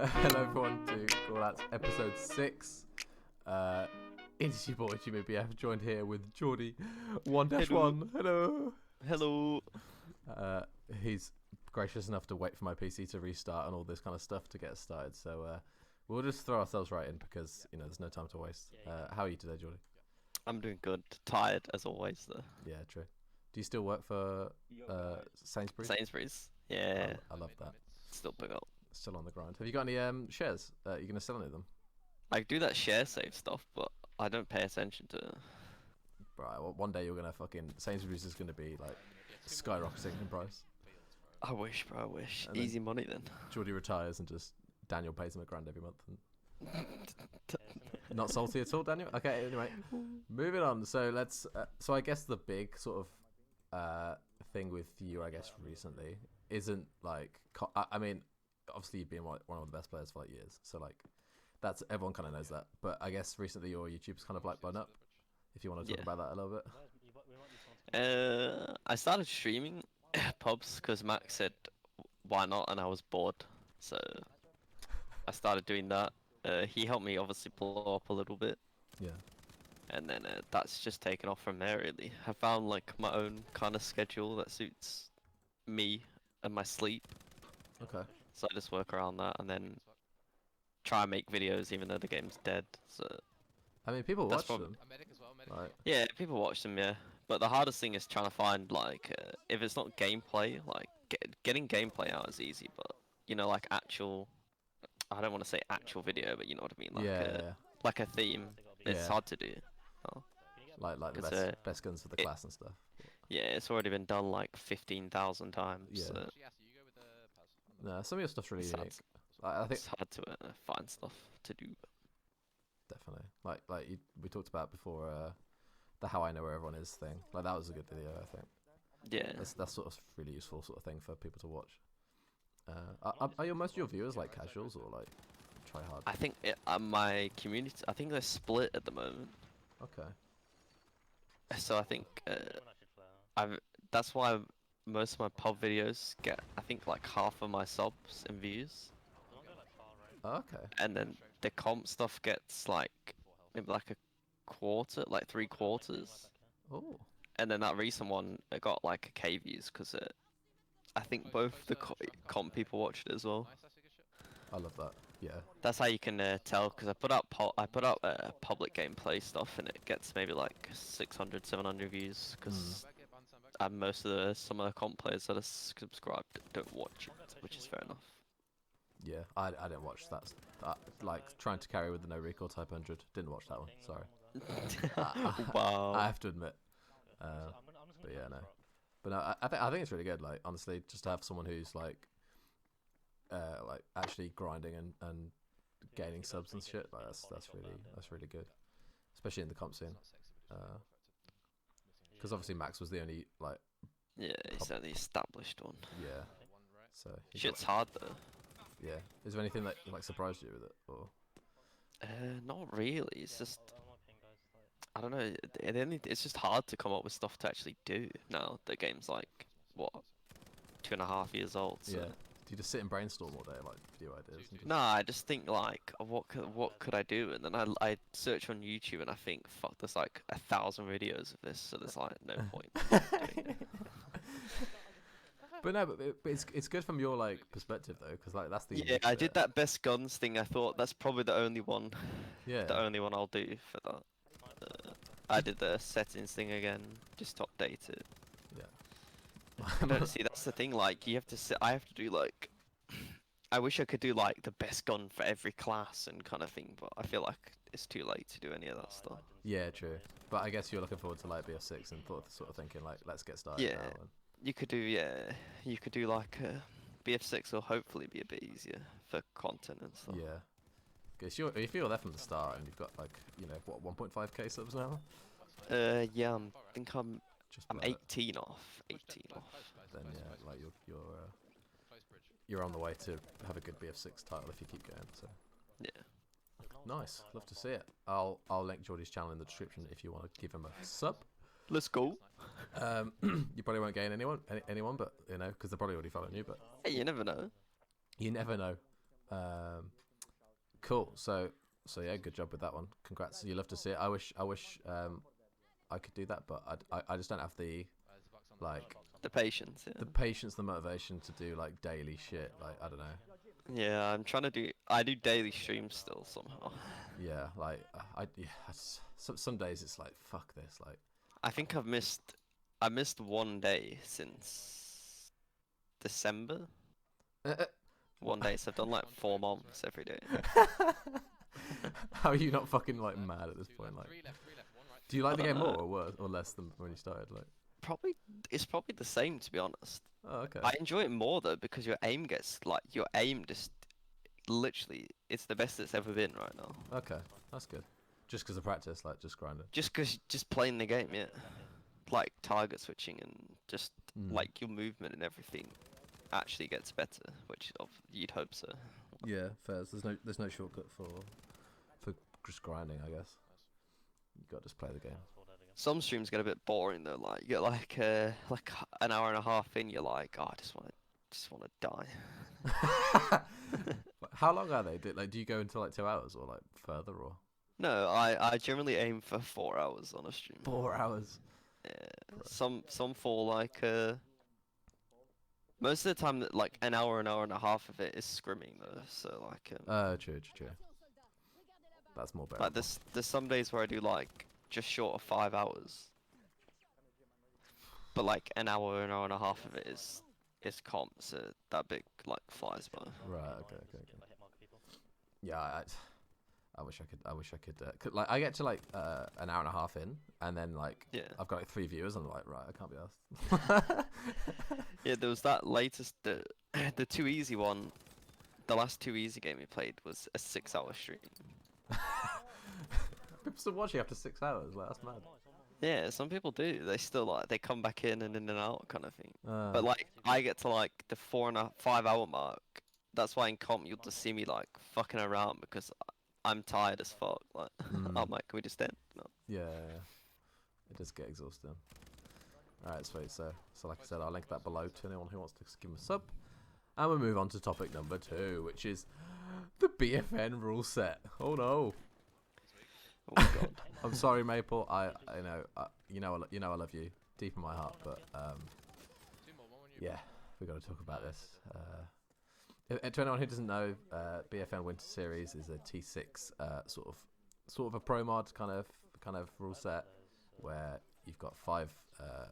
Hello everyone to Callouts episode 6. It's your boy Jimmy BF, joined here with Jordy1-1. Hello. Hello. He's gracious enough to wait for my PC to restart and all this kind of stuff to get us started. So we'll just throw ourselves right in because there's no time to waste. How are you today, Jordy? I'm doing good. Tired as always though. Yeah, true. Do you still work for Sainsbury's? Sainsbury's. Yeah. I love that. Still big up. Still on the grind. Have you got any shares? You're gonna sell any of them? I do that share save stuff, but I don't pay attention to it. Right. Well, one day you're gonna fucking Sainsbury's is gonna be like skyrocketing in price. I wish, bro. I wish. And Easy money then. Jordy retires and just Daniel pays him $1,000 every month. And not salty at all, Daniel. Okay. Anyway, moving on. So let's. So I guess the big sort of thing with you, I guess, recently isn't like. I mean, obviously you've been one of the best players for like years. So like, that's everyone kind of knows that. But I guess recently your YouTube's kind of like blown up. If you want to talk about that a little bit. I started streaming pubs because Max said why not, and I was bored, so I started doing that. He helped me obviously blow up a little bit. Yeah. And then that's just taken off from there really. I found like my own kind of schedule that suits me and my sleep. Okay. So I just work around that and then try and make videos even though the game's dead. So I mean, people watch them. Like, yeah, people watch them, yeah. But the hardest thing is trying to find like if it's not gameplay, like getting gameplay out is easy, but like actual. I don't want to say actual video, but you know what I mean. Like like a theme. It's hard to do. Oh. Like the best guns for the class and stuff. Yeah, it's already been done like 15,000 times. Yeah. So. No, some of your stuff's really unique. I think it's hard to find stuff to do. Definitely. Like we talked about before, the how I know where everyone is thing. Like that was a good video, I think. Yeah. That's sort of really useful sort of thing for people to watch. Are most of your viewers like casuals or like try hard? I think my community. I think they're split at the moment. Okay. So I think that's why most of my pub videos get I think like half of my subs and views. Okay. And then the comp stuff gets like maybe like a quarter, like 3/4. Oh. And then that recent one it got like a K views because I think both the comp people watched it as well. I love that. Yeah. That's how you can tell because I put up public gameplay stuff and it gets maybe like 600, 700 views because some of the comp players that are subscribed don't watch it, which is fair enough. Yeah, I didn't watch that. Like trying to carry with the no recoil type 100. Didn't watch that one. Sorry. Wow. I have to admit. But yeah, no. But no, I think it's really good. Like honestly, just to have someone who's like actually grinding and gaining subs and shit. Like that's really good, especially in the comp scene. Because obviously Max was the only like. Yeah, he's the established one. Yeah. So. Shit's hard though. Yeah. Is there anything that like surprised you with it, or? Not really. It's just. I don't know. It's just hard to come up with stuff to actually do now. The game's like what, 2.5 years old. So. Yeah. Do you just sit and brainstorm all day, like video ideas? And just... Nah, I just think like, what could I do? And then I search on YouTube and I think, fuck, there's like 1,000 videos of this, so there's like no point. Doing it. But no, but it's good from your like perspective though, because like that's the I did that best guns thing. I thought that's probably the only one. Yeah. The only one I'll do for that. I did the settings thing again, just to update it. See, that's the thing. Like, you have to sit. I have to do like. I wish I could do like the best gun for every class and kind of thing, but I feel like it's too late to do any of that stuff. Yeah, true. But I guess you're looking forward to like BF6 and sort of thinking like, let's get started. Yeah, now and... you could do like BF6 will hopefully be a bit easier for content and stuff. Yeah. Because if you're there from the start and you've got like what 1.5k subs now. Yeah, I think I'm 18 off. 18 off. Then yeah, like you're on the way to have a good BF6 title if you keep going. So yeah, nice. Love to see it. I'll link Jordy's channel in the description if you want to give him a sub. Let's go. You probably won't gain anyone, but because they're probably already following you. But hey, you never know. You never know. Cool. So yeah, good job with that one. Congrats. You love to see it. I wish I could do that, but I just don't have the like The patience. Yeah. the patience, the motivation to do like daily shit. Like I don't know. Yeah, I'm trying to do. I do daily streams still somehow. Yeah, like some days it's like fuck this. Like I think I missed one day since December. One day, so I've done like 4 months every day. how are you not fucking like mad at this point? Like, do you like the game more or worse or less than when you started? Like, It's probably the same, to be honest. oh okay. I enjoy it more though because your aim just literally it's the best it's ever been right now. Okay, that's good. Just because of practice, like just grinding. Just playing the game, yeah. Like target switching and just like your movement and everything actually gets better, which you'd hope so. Yeah, fair. There's no shortcut for just grinding, I guess. You got to just play the game. Some streams get a bit boring though. Like you get like an hour and a half in, you're like, oh, I just want to die. How long are they? Do you go until like 2 hours or like further or? No, I generally aim for 4 hours on a stream. 4 hours. Yeah. Some fall like most of the time that like an hour and a half of it is scrimming though. So like True. That's more better. like there's some days where I do like just short of 5 hours. But like an hour and a half of it is comp, so that bit like flies by. Right. Okay. Yeah, I wish I could. Like, I get to like an hour and a half in, and then like I've got like 3 viewers, and I'm like, right, I can't be asked. Yeah, there was that latest the too easy one. The last too easy game we played was a 6-hour stream. People still watching after 6 hours. Like that's mad. Yeah, some people do. They still like they come back in and out kind of thing. But like I get to like the 5 hour mark. That's why in comp you'll just see me like fucking around because I'm tired as fuck. Like I'm like, can we just end? No. Yeah. It does get exhausting. Alright, sweet. So like I said, I'll link that below to anyone who wants to give me a sub. And we'll move on to topic number 2, which is the BFN rule set. Oh no. Oh my god. I'm sorry, Maple. I know I love you deep in my heart, but yeah, we got to talk about this. To anyone who doesn't know, BFN Winter Series is a T6 sort of a pro mod kind of rule set where you've got 5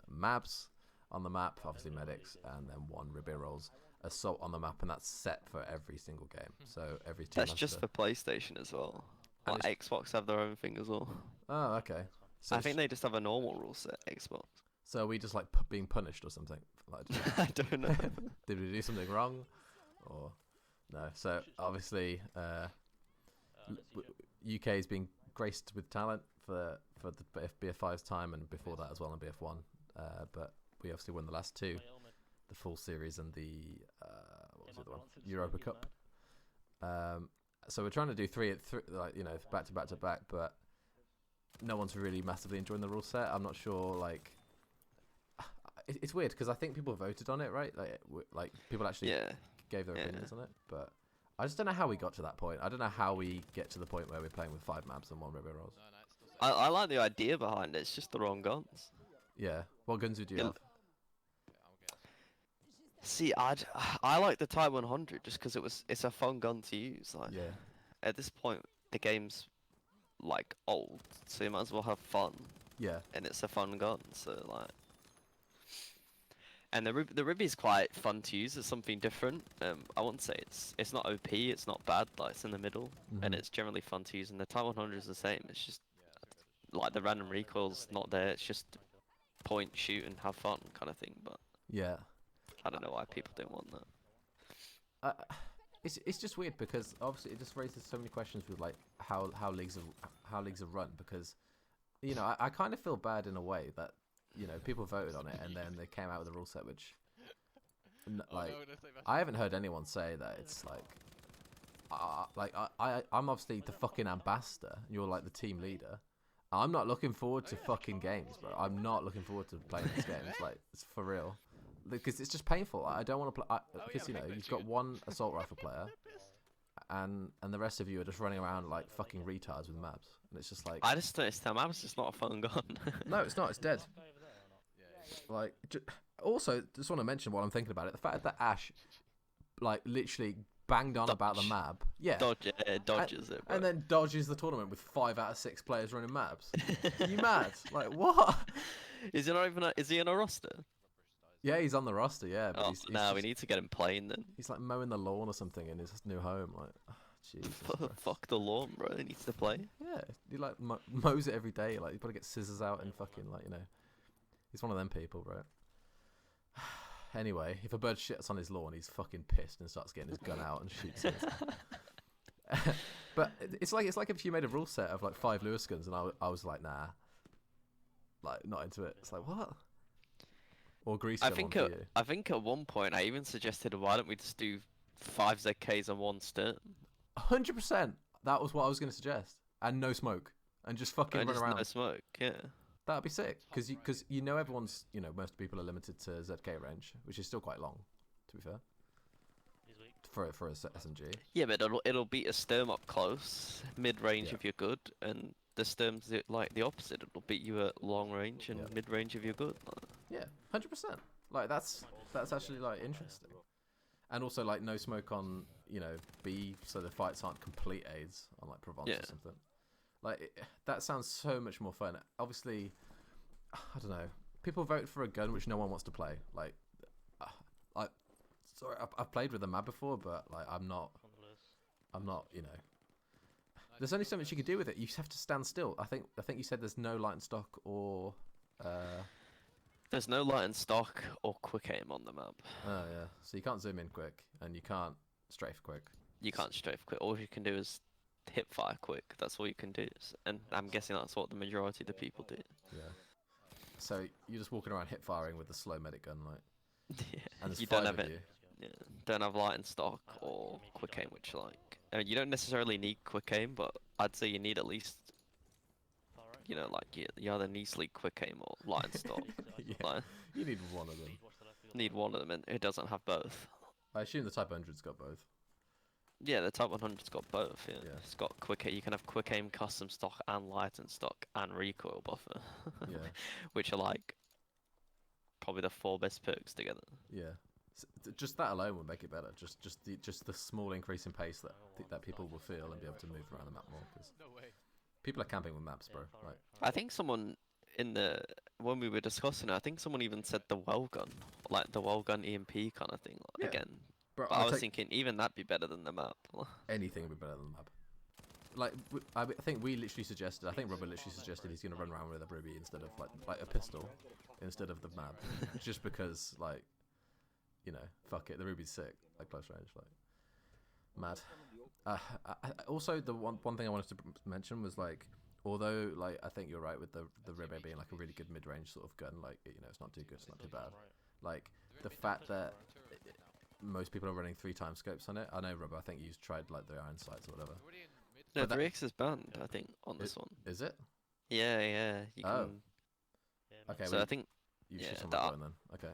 maps on the map, obviously medics, and then 1 Ribby rolls assault on the map, and that's set for every single game. So every team. That's just for PlayStation as well. Like Xbox have their own thing as well. Oh, okay. So I think they just have a normal rule set, Xbox. So are we just like being punished or something? Like, I don't know. Did we do something wrong? Or no? So obviously, UK is being graced with talent for the BF5's time and before that as well in BF1. But we obviously won the last 2, the full series and the what was the other one? Europa Cup. So we're trying to do 3 like back to back, but no one's really massively enjoying the rule set. I'm not sure. Like, it's weird because I think people voted on it, right? Like people actually gave their opinions on it, but I just don't know how we got to that point. I don't know how we get to the point where we're playing with 5 maps and 1 Ribby rolls. I like the idea behind it. It's just the wrong guns. Yeah. What guns would you have? See, I like the Type 100 just because it's a fun gun to use. Like, at this point, the game's like old, so you might as well have fun. Yeah. And it's a fun gun, so like. And the Ribby's quite fun to use. It's something different. I wouldn't say it's not OP. It's not bad. Like it's in the middle, and it's generally fun to use. And the Type 100 is the same. It's just like the random recoil's not there. It's just point, shoot, and have fun kind of thing. But yeah. I don't know why people don't want that. It's just weird because obviously it just raises so many questions with like how leagues are run, because I kind of feel bad in a way that people voted on it and then they came out with a rule set which like I haven't heard anyone say that it's like I'm obviously the fucking ambassador. You're like the team leader. I'm not looking forward to fucking games, bro. I'm not looking forward to playing these games. Like it's for real. Because it's just painful. I don't want to play because you've got 1 assault rifle player, and the rest of you are just running around like fucking retards with maps, and it's just like I just noticed that map's just not a fun gun. no, it's not. It's dead. Like, also, just want to mention while I'm thinking about it, the fact that Ash, like, literally banged on about the map. Yeah. Dodges it. Bro. And then dodges the tournament with 5 out of 6 players running maps. Are you mad? Like, what? Is he not even? Is he on a roster? Yeah, he's on the roster. Yeah. But he's we need to get him playing then. He's like mowing the lawn or something in his new home. Like, oh, Jesus. Fuck the lawn, bro. He needs to play. Yeah, he like mows it every day. Like, he's got to get scissors out and fucking like he's one of them people, bro. Anyway, if a bird shits on his lawn, he's fucking pissed and starts getting his gun out and shoots it. But it's like if you made a rule set of like 5 Lewis guns, and I was like, nah, like not into it. It's like, what? Or grease gun one for you. I think at one point I even suggested, why don't we just do 5 ZKs and 1 Stern? 100%. That was what I was going to suggest, and no smoke, and just fucking run around. No smoke, yeah. That'd be sick, because everyone's, most people are limited to ZK range, which is still quite long, to be fair. For a SMG. Yeah, but it'll beat a Sturm up close, mid range if you're good, and the Sturm's like the opposite. It'll beat you at long range and mid range if you're good. Yeah, 100%. Like that's actually like interesting, and also like no smoke on B, so the fights aren't complete aids on like Provence or something. Like, that sounds so much more fun. Obviously, I don't know. People vote for a gun which no one wants to play. Like, sorry, I've played with a map before, but like, I'm not. There's only so much you can do with it. You just have to stand still. I think you said there's no light and stock or. There's no light and stock or quick aim on the map. Oh yeah, so you can't zoom in quick, and you can't strafe quick. You can't strafe quick. All you can do is hip fire quick. That's all you can do, and I'm guessing that's what the majority of the people do. Yeah. So you're just walking around hip firing with the slow medic gun, like. Yeah. And there's you 5 don't have of it. you. Yeah. Don't have light and stock or quick aim, which I mean, you don't necessarily need quick aim, but I'd say you need at least. You either need quick aim or light and stock. Yeah. Like, You need one of them. need one of them, and it doesn't have both. I assume the Type 100's got both. Yeah, the Type 100's got both. Yeah. Yeah. It's got quick aim. You can have quick aim, custom stock, and light and stock, and recoil buffer. Yeah. Which are like probably the 4 best perks together. Yeah. Just that alone would make it better. Just the small increase in pace that people will feel and be able to move around the map more. Cause people are camping with maps, bro. Like, I think someone when we were discussing it, I think someone even said the well gun, like the well gun EMP kind of thing. Like, again, bro, but I was thinking even that'd be better than the map. Anything would be better than the map. Like I think we literally suggested. I think Robert literally suggested he's gonna run around with a Ruby instead of like a pistol instead of the map, just because like. Fuck it, the Ruby's sick, like close range, like mad. Also, the one thing I wanted to mention was like, although like I think you're right with the Ruby being like a really good mid-range sort of gun, like it's not too good, it's not too bad. Like the fact that most people are running 3 times scopes on it. I know, Robert, I think you've tried like the iron sights or whatever. No, 3x is banned, I think, on this one. Is it? Yeah. You can... Okay. So I think. You should someone then. Okay.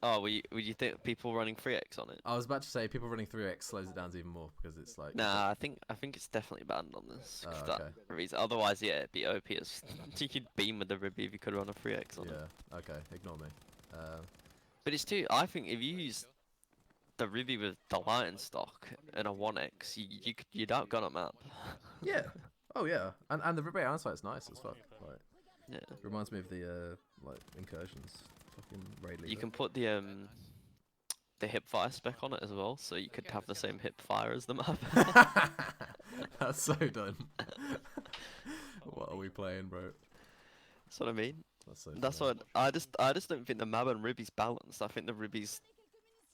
Oh, would you think people running 3x on it? I was about to say people running 3x slows it down even more because it's like. Nah, I think it's definitely banned on this. Oh, that reason. Otherwise, yeah, it'd be OP as you could beam with the Ruby if you could run a 3x on it. Yeah. Okay. Ignore me. But it's too. I think if you use the Ruby with the light and stock and a 1x, you'd outgun a map. Yeah. Oh yeah. And the Ruby iron sight's nice as fuck. Like. Yeah. Reminds me of the like incursions. Fucking raid leader. You can put the hip fire spec on it as well, so you could have the same hip fire as the map. That's so done. What are we playing, bro? That's what I mean. That's what I just don't think the map and Ruby's balanced. I think the Ruby's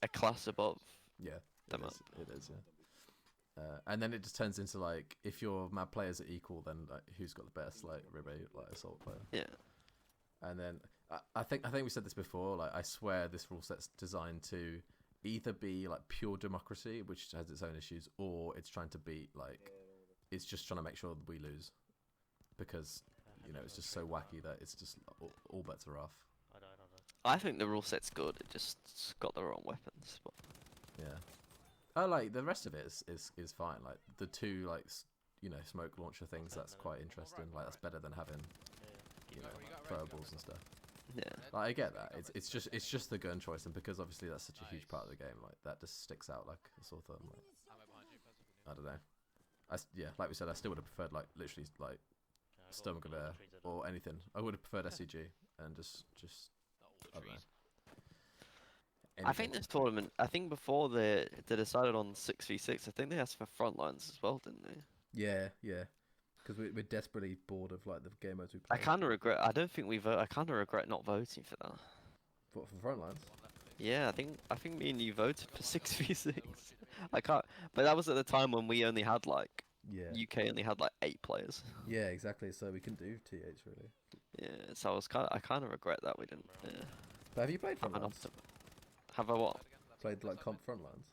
a class above. Yeah, the map. It is. Yeah. And then it just turns into like if your map players are equal, then like who's got the best like Ruby like assault player? Yeah. And then I think we said this before. Like I swear, this rule set's designed to either be like pure democracy, which has its own issues, or it's trying to beat like it's just trying to make sure that we lose, because it's just so wacky that it's just all bets are off. I think the rule set's good. It just got the wrong weapons. But... Yeah. Oh, like the rest of it is fine. Like the two smoke launcher things. That's quite interesting. Like that's better than having like, throwables and stuff. Yeah. Like, I get that. It's just the gun choice, and because obviously that's such a huge part of the game, like that just sticks out like a sore thumb. Like, I don't know. Like we said, I still would have preferred like literally like Sturmgewehr or anything. I would have preferred SCG and just I don't know. I think this tournament, before they decided on 6v6, I think they asked for front lines as well, didn't they? Yeah, because we're desperately bored of like the game modes we play. I kind of regret. I don't think we vote. I kind of regret not voting for that. What, for front lines? Yeah, I think me and you voted for 6v6. I can't. But that was at the time when we only had like UK only had like 8 players. Yeah, exactly. So we couldn't do TH really. Yeah, so I kind of regret that we didn't. Yeah. But have you played front lines? Have I what? Played like comp front lines?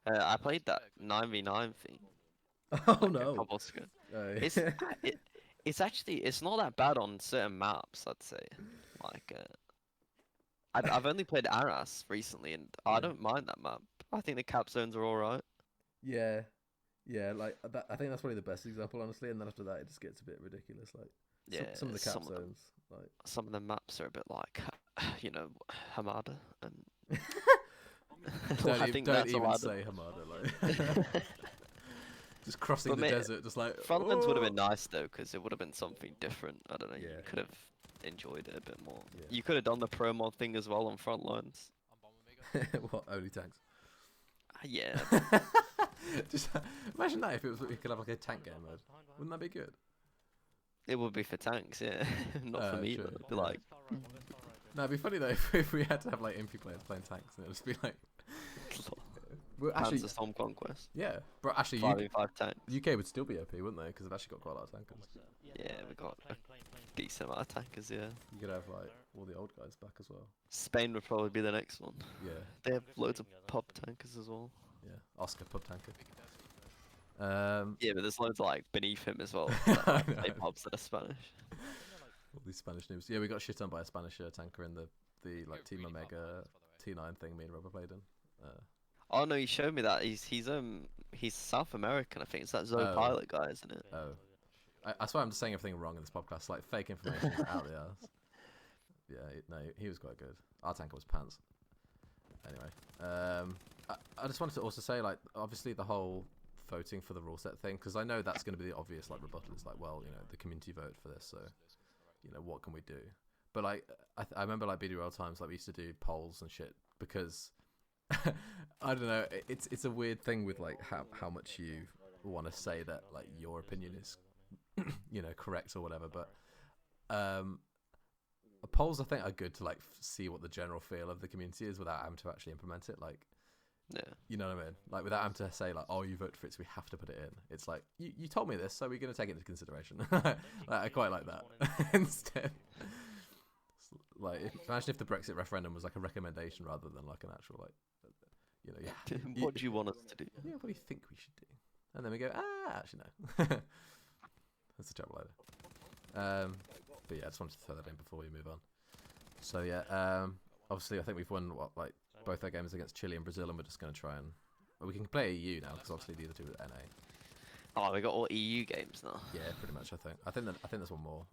I played that 9v9 thing. Oh no! A couple ago. Oh, yeah. It's not that bad on certain maps, I'd say. Like I've only played Arras recently, and I don't mind that map. I think the cap zones are all right. Yeah, like that. I think that's probably the best example, honestly. And then after that, it just gets a bit ridiculous. Like some of the cap zones, like some of the maps are a bit like, Hamada and. don't even say Hamada, like. Just crossing the desert, just like... Frontlands would have been nice, though, because it would have been something different. I don't know, yeah. You could have enjoyed it a bit more. Yeah. You could have done the pro mod thing as well on Frontlines. What, only tanks? Yeah. Just imagine that if we could have like a tank game mode. Wouldn't that be good? It would be for tanks, yeah. Not for me, sure. though. It'd be like... No, it'd be funny, though, if we had to have like MP players playing tanks, and it'd just be like... Well, actually, Storm Conquest. Yeah, but actually, 5v5 tanks. UK would still be OP, wouldn't they? Because they've actually got quite a lot of tankers. Yeah, we got a decent amount of tankers. Yeah. You could have like all the old guys back as well. Spain would probably be the next one. Yeah. They have loads of pub tankers as well. Yeah, Oscar pub tanker. Yeah, but there's loads like beneath him as well. Like, pubs that are Spanish. All these Spanish noobs. Yeah, we got shit on by a Spanish tanker in the like Team Omega T9 thing me and Robert played in. Oh no, he showed me that. He's South American, I think. It's that Zowie pilot guy, isn't it? Oh. I swear I'm just saying everything wrong in this podcast. Like fake information out the ass. Yeah, he was quite good. Our tanker was pants. Anyway, I just wanted to also say, like, obviously the whole voting for the rule set thing, because I know that's going to be the obvious like rebuttal. It's like, well, the community voted for this, so what can we do? But like, I remember like BD times, like we used to do polls and shit because. I don't know. It's a weird thing with like how much you want to say that like your opinion is, correct or whatever. But polls I think are good to like see what the general feel of the community is without having to actually implement it. Like, yeah, you know what I mean? Like without having to say like, oh, you voted for it, so we have to put it in. It's like you told me this, so we're gonna take it into consideration. Like, I quite like that instead. Like, imagine if the Brexit referendum was like a recommendation rather than like an actual like, what do you want us to do? Yeah, what do you think we should do? And then we go, actually no. That's a terrible idea. But yeah, I just wanted to throw that in before we move on. So yeah, obviously I think we've won like both our games against Chile and Brazil, and we're just going to try and we can play EU now because obviously the other two are NA. Oh, we got all EU games now. Yeah, pretty much. I think there's one more.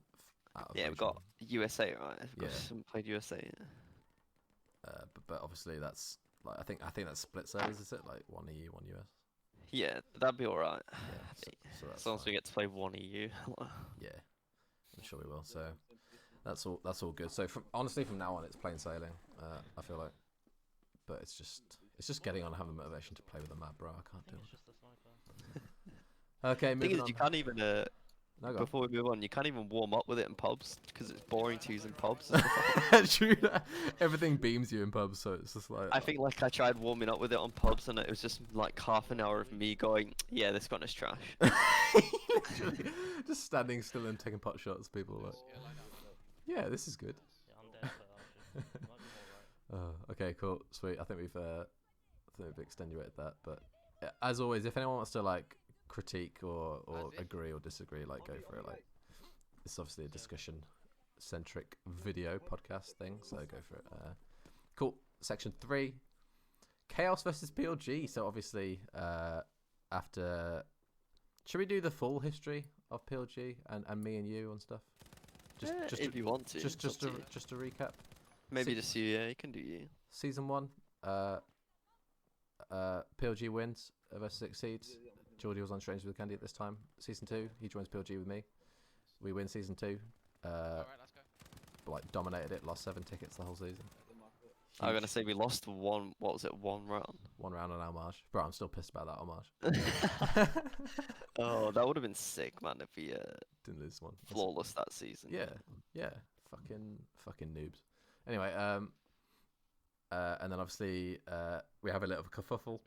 Yeah, we've got USA, right? We've got played USA. Yeah. But obviously that's like I think that's split servers, is it? Like one EU, one US. Yeah, that'd be alright. Yeah, so as long as we get to play one EU. Yeah, I'm sure we will. So that's all good. So honestly, from now on, it's plain sailing. I feel like, but it's just getting on and having motivation to play with a map, bro. I can't do it. Okay, moving on. You can't even before we move on, you can't even warm up with it in pubs because it's boring to use in pubs. True. Everything beams you in pubs, so it's just like. I think like I tried warming up with it on pubs, and it was just like half an hour of me going, "Yeah, this gun is trash." Literally, just standing still and taking pot shots. People are like, "Yeah, this is good." Okay, cool, sweet. I think we've extenuated that, but as always, if anyone wants to like critique or agree or disagree, like go for it. Like it's obviously a discussion centric video podcast thing, so go for it. Cool. Section 3, KaoS versus PLG. So obviously, after, should we do the full history of PLG and me and you and stuff? Just if you want to. Just to recap. Maybe just you. Yeah, you can do you. Season 1, PLG wins versus Succeeds. Jordy was on Strangers with Candy at this time. Season 2, he joins PLG with me. We win season 2. Alright, let's go. Like dominated it, lost 7 tickets the whole season. I'm gonna say we lost one. What was it? One round. 1 round on homage. Bro, I'm still pissed about that homage. Oh, that would have been sick, man. If we Didn't lose one. flawless that season. Yeah. Fucking noobs. Anyway, and then obviously we have a little kerfuffle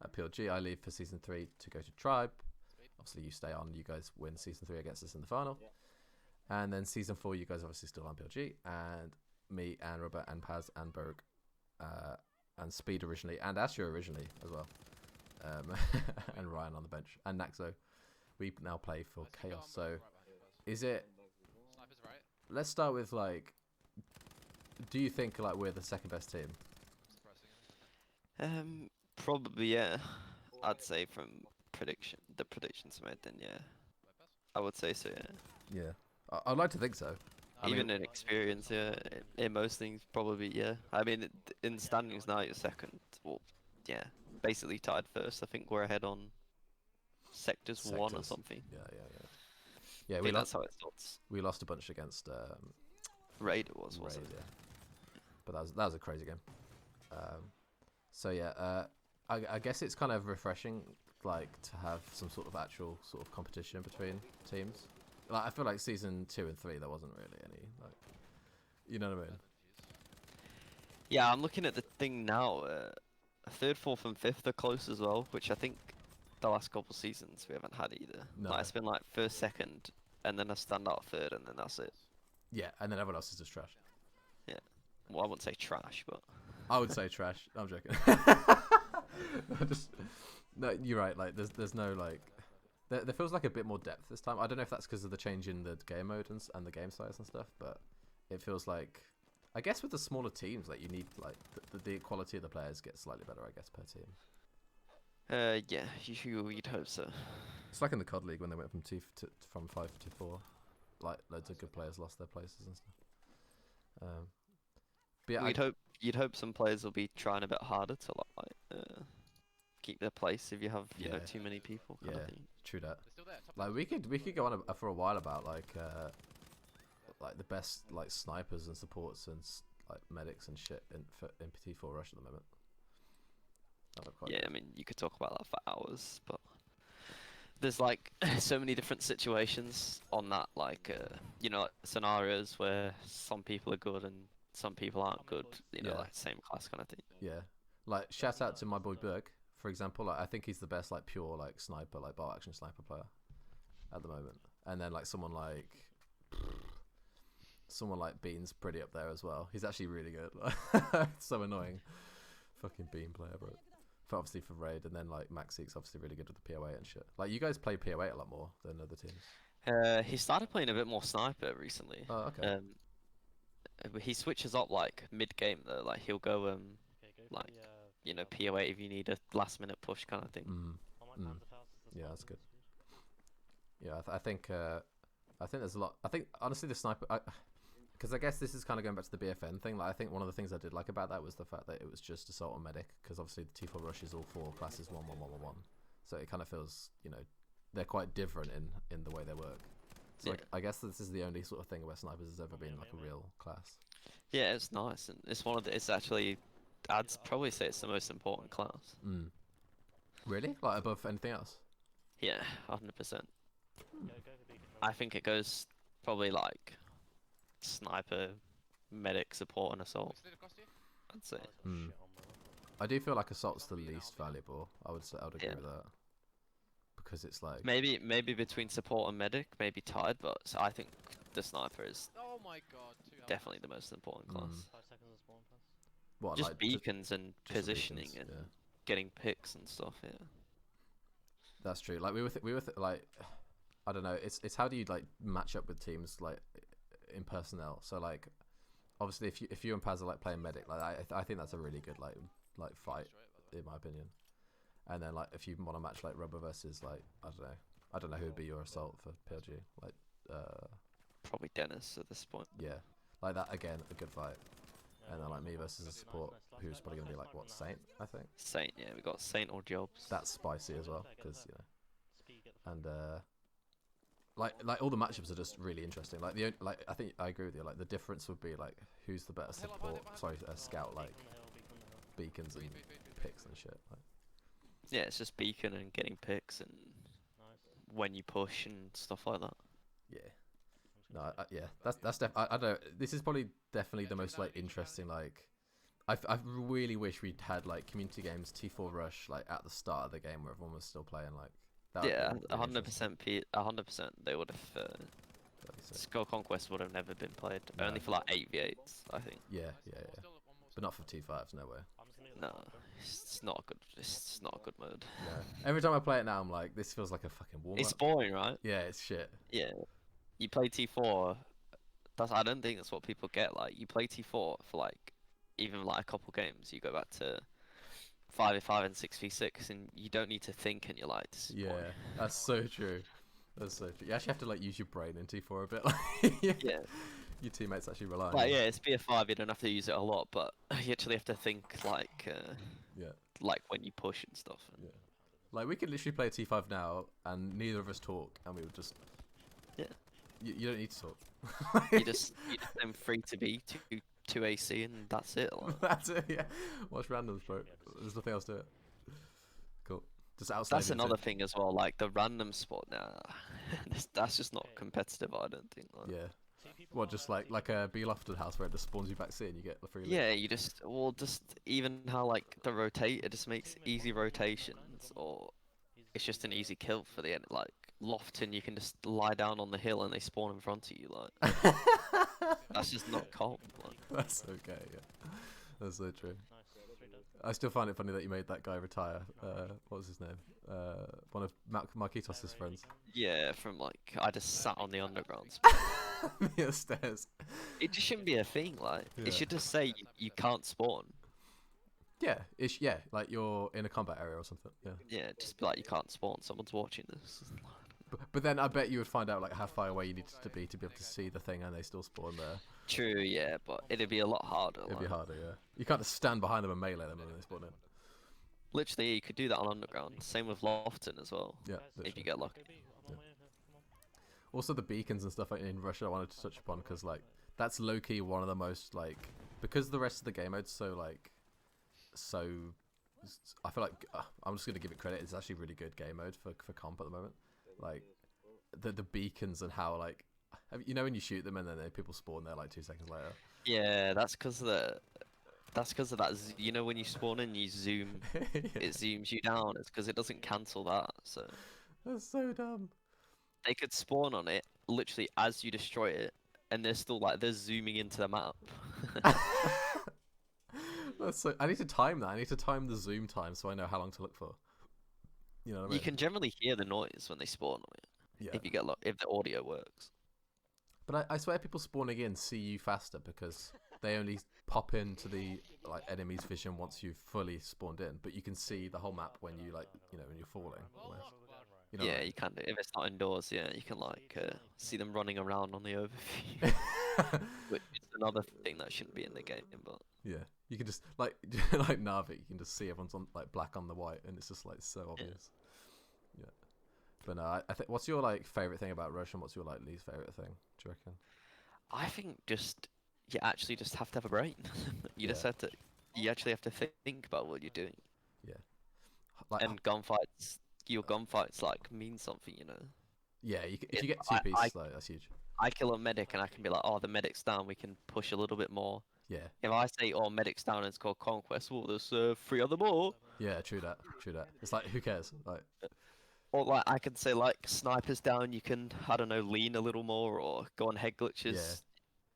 at PLG. I leave for season 3 to go to Tribe. Obviously you stay on. You guys win season 3 against us in the final. And then season 4, you guys obviously still on PLG, and me and Robert and Paz and Berg and Speed originally, and Asher originally as well, and Ryan on the bench, and Naxo. We now play for KaoS. So is it, Sniper's right. let's start with like, do you think like we're the second best team? Probably yeah. I'd say from the predictions made, then yeah. I would say so, yeah. Yeah, I'd like to think so. Even in experience, yeah, in most things, probably, yeah. I mean, in standings now, you're second. Well, yeah, basically tied first. I think we're ahead on sectors 1 or something. Yeah, I think that's how it starts. we lost a bunch against Raid it was, Raid, wasn't it? yeah. But that was a crazy game. So yeah, I guess it's kind of refreshing, like, to have some sort of actual sort of competition between teams. Like, I feel like season 2 and 3 there wasn't really any, like, you know what I mean? Yeah, I'm looking at the thing now. 3rd, 4th, and 5th are close as well, which I think the last couple seasons we haven't had either. No. Like, it's been like 1st, 2nd, and then a standout 3rd, and then that's it. Yeah, and then everyone else is just trash. Yeah. Well, I wouldn't say trash, but I would say trash. I'm joking. No, you're right. Like, there's no like. There feels like a bit more depth this time. I don't know if that's because of the change in the game mode and the game size and stuff, but it feels like, I guess with the smaller teams, like you need like the quality of the players gets slightly better, I guess, per team. yeah, you'd hope so. It's like in the COD League when they went from from 5 to 4, like loads of good players lost their places and stuff. But yeah, You'd hope some players will be trying a bit harder to like keep their place if you have you know too many people. Kind of thing. True that. They're still there. Top Like we could go on for a while about like the best like snipers and supports and like medics and shit in PT4 Rush at the moment. Yeah, I mean you could talk about that for hours, but there's like so many different situations on that, like you know, scenarios where some people are good and some people aren't good. You know, like same class kind of thing. Yeah, like shout out to my boy Berg, for example. Like, I think he's the best like pure like sniper, like bar action sniper player at the moment. And then like someone like Bean's pretty up there as well. He's actually really good. It's so annoying. Fucking Bean player, bro. For obviously for Raid, and then like Maxie's obviously really good with the POA and shit. Like you guys play POA a lot more than other teams. He started playing a bit more sniper recently. Oh, okay. He switches up like mid game though. Like he'll go like you know POA if you need a last minute push kind of thing. Yeah, that's good. Yeah, I think there's a lot. I think honestly the sniper, because I guess this is kind of going back to the BFN thing. Like I think one of the things I did like about that was the fact that it was just assault and medic, because obviously the T4 Rush is all 4 classes 1 1 1 1 1. So it kind of feels, you know, they're quite different in the way they work. So like, I guess this is the only sort of thing where snipers has ever been like a real class. Yeah, it's nice, and it's one of the. It's actually, I'd probably say it's the most important class. Really? Like above anything else? Yeah, 100%. I think it goes probably like sniper, medic, support, and assault. I'd say. I do feel like assault's the least valuable. I would agree with that. Because it's like maybe between support and medic, maybe tied, but I think the sniper is definitely the most important class. what, Just like, beacons and just positioning beacons, and getting picks and stuff. Yeah. That's true. Like we were like, I don't know. It's how do you like match up with teams like in personnel? So like, obviously if you and Paz are like playing medic, like I think that's a really good like fight in my opinion. And then like if you want to match like rubber versus like I don't know who would be your assault for PLG. Like Probably Dennis at this point. yeah, like that again, a good fight. And then like me versus a support who's probably gonna be like what, Saint, I think. Saint, yeah, we got Saint or Jobs. That's spicy as well, because you know, and like all the matchups are just really interesting. Like I think I agree with you. Like the difference would be like who's the better support. Sorry, scout, like beacons and picks and shit. Like. Yeah, it's just beacon and getting picks and when you push and stuff like that. Yeah. No, yeah, that's I don't know. This is probably definitely the most like interesting. Like, I really wish we'd had like community games T4 Rush like at the start of the game where everyone was still playing. Like, that Yeah, would be really 100%. 100%. They would have. that'd be sick. Skull Conquest would have never been played. No. Only for like 8v8s, I think. Yeah, but not for T5s, no way. No, it's not a good. It's not a good mode. No. Every time I play it now, I'm like, this feels like a fucking warm It's up. boring, right? Yeah, it's shit. Yeah. You play T4. I don't think that's what people get. Like you play T4 for like even like a couple games. You go back to 5v5 and 6v6, and you don't need to think, and you're like, this is Yeah, boring. that's so true. That's so true. You actually have to like use your brain in T4 a bit. Like, Yeah. Your teammates actually rely on Like you. yeah, it's BF5. You don't have to use it a lot, but you actually have to think like Yeah. like when you push and stuff. Yeah. Like we could literally play T5 now, and neither of us talk, and we would just. Yeah. You don't need to talk. You just them free to be two AC and that's it. Like. That's it. Yeah. Watch randoms, bro. There's nothing else to it. Cool. Just outside. That's another thing as well. Like the random spot now. That's just not competitive. I don't think. Like. Yeah. What, just like a B Lofted house where it just spawns you back C and you get the free loot? Yeah, you just even how like the rotate, it just makes easy rotations, or it's just an easy kill for the end. Like Lofton, you can just lie down on the hill and they spawn in front of you. Like that's just not comp. Like. That's okay. Yeah, that's so true. I still find it funny that you made that guy retire. What was his name? One of Marquitos' friends. Yeah, from like I just sat on the underground. Near the stairs. It just shouldn't be a thing. Like Yeah. it should just say you can't spawn. Yeah, like you're in a combat area or something. Yeah. Yeah, just be like you can't spawn. Someone's watching this. But then I bet you would find out like how far away you needed to be able to see the thing, and they still spawn there. True, yeah, but it'd be a lot harder. It'd be like. harder, yeah. You can't just stand behind them and melee them when they spawn in. Literally, you could do that on underground. Same with Lofton as well. Yeah. If Literally. you get lucky. Also, the beacons and stuff in Russia I wanted to touch upon, because like that's low key one of the most like, because the rest of the game mode's so like I feel like I'm just gonna give it credit. It's actually really good game mode for comp at the moment. Like the beacons and how like you know when you shoot them and then people spawn there like 2 seconds later. Yeah, that's because of that. You know when you spawn in, you zoom. Yeah. It zooms you down. It's because it doesn't cancel that. So That's so dumb. they could spawn on it literally as you destroy it, and they're still like they're zooming into the map. That's so. I need to time that. I need to time the zoom time so I know how long to look for. You know what I mean? You can generally hear the noise when they spawn on it. Yeah. If you get if the audio works. But I swear people spawning in see you faster because they only pop into the like enemy's vision once you've fully spawned in. But you can see the whole map when you like when you're falling. Almost. You know what I Yeah, mean? you can. If it's not indoors, yeah, you can like see them running around on the overview. Which is another thing that shouldn't be in the game, but Yeah, you can just like like Navi, you can just see everyone's on like black on the white, and it's just like so obvious. Yeah, but no, I think. What's your like favorite thing about Rush, and what's your like least favorite thing? Do you reckon? I think just you actually just have to have a brain. You just Yeah. have to. You actually have to think about what you're doing. Like, And gunfights, your gunfights like mean something, you know. yeah, if if you get two pieces, like, that's huge. I kill a medic and I can be like, oh, the medic's down. We can push a little bit more. Yeah, If I say, oh, medic's down and it's called conquest, well, there's 3 other more. yeah, true that. It's like who cares? Like, Or like I can say like snipers down. You can I don't know lean a little more or go on head glitches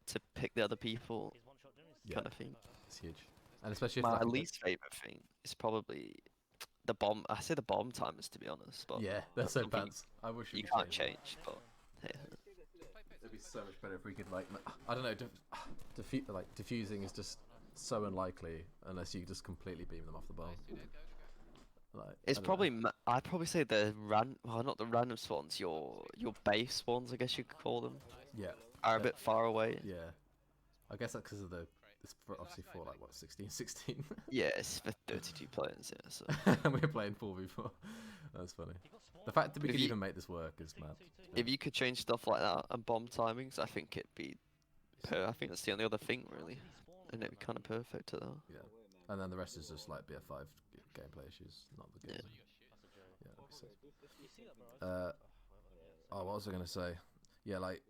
to pick the other people, yeah, kind of thing. it's huge, and especially if My like, least favorite thing is probably the bomb. I say the bomb timers to be honest, but yeah, that's so something pants. I wish we you could can't change that. change. But yeah. It'd be so much better if we could like I don't know, diffusing is just so unlikely unless you just completely beam them off the bomb. Like, It's I don't probably know. I'd probably say well, not the random spawns, your base spawns, I guess you could call them, Yeah. are a bit far away. Yeah. I guess that's because of it's obviously for like what 16. Yeah, it's for 32 players, yeah. So And we're playing 4v4. That's funny. The fact that we But if can you- even make this work is mad. if you could change stuff like that and bomb timings, I think it'd be. I think that's the only other thing really, and it'd be kind of perfect to that. Yeah. And then the rest is just like BF5 gameplay issues, not the game. Yeah. That'd be sick. Oh, what was I gonna say? Yeah, like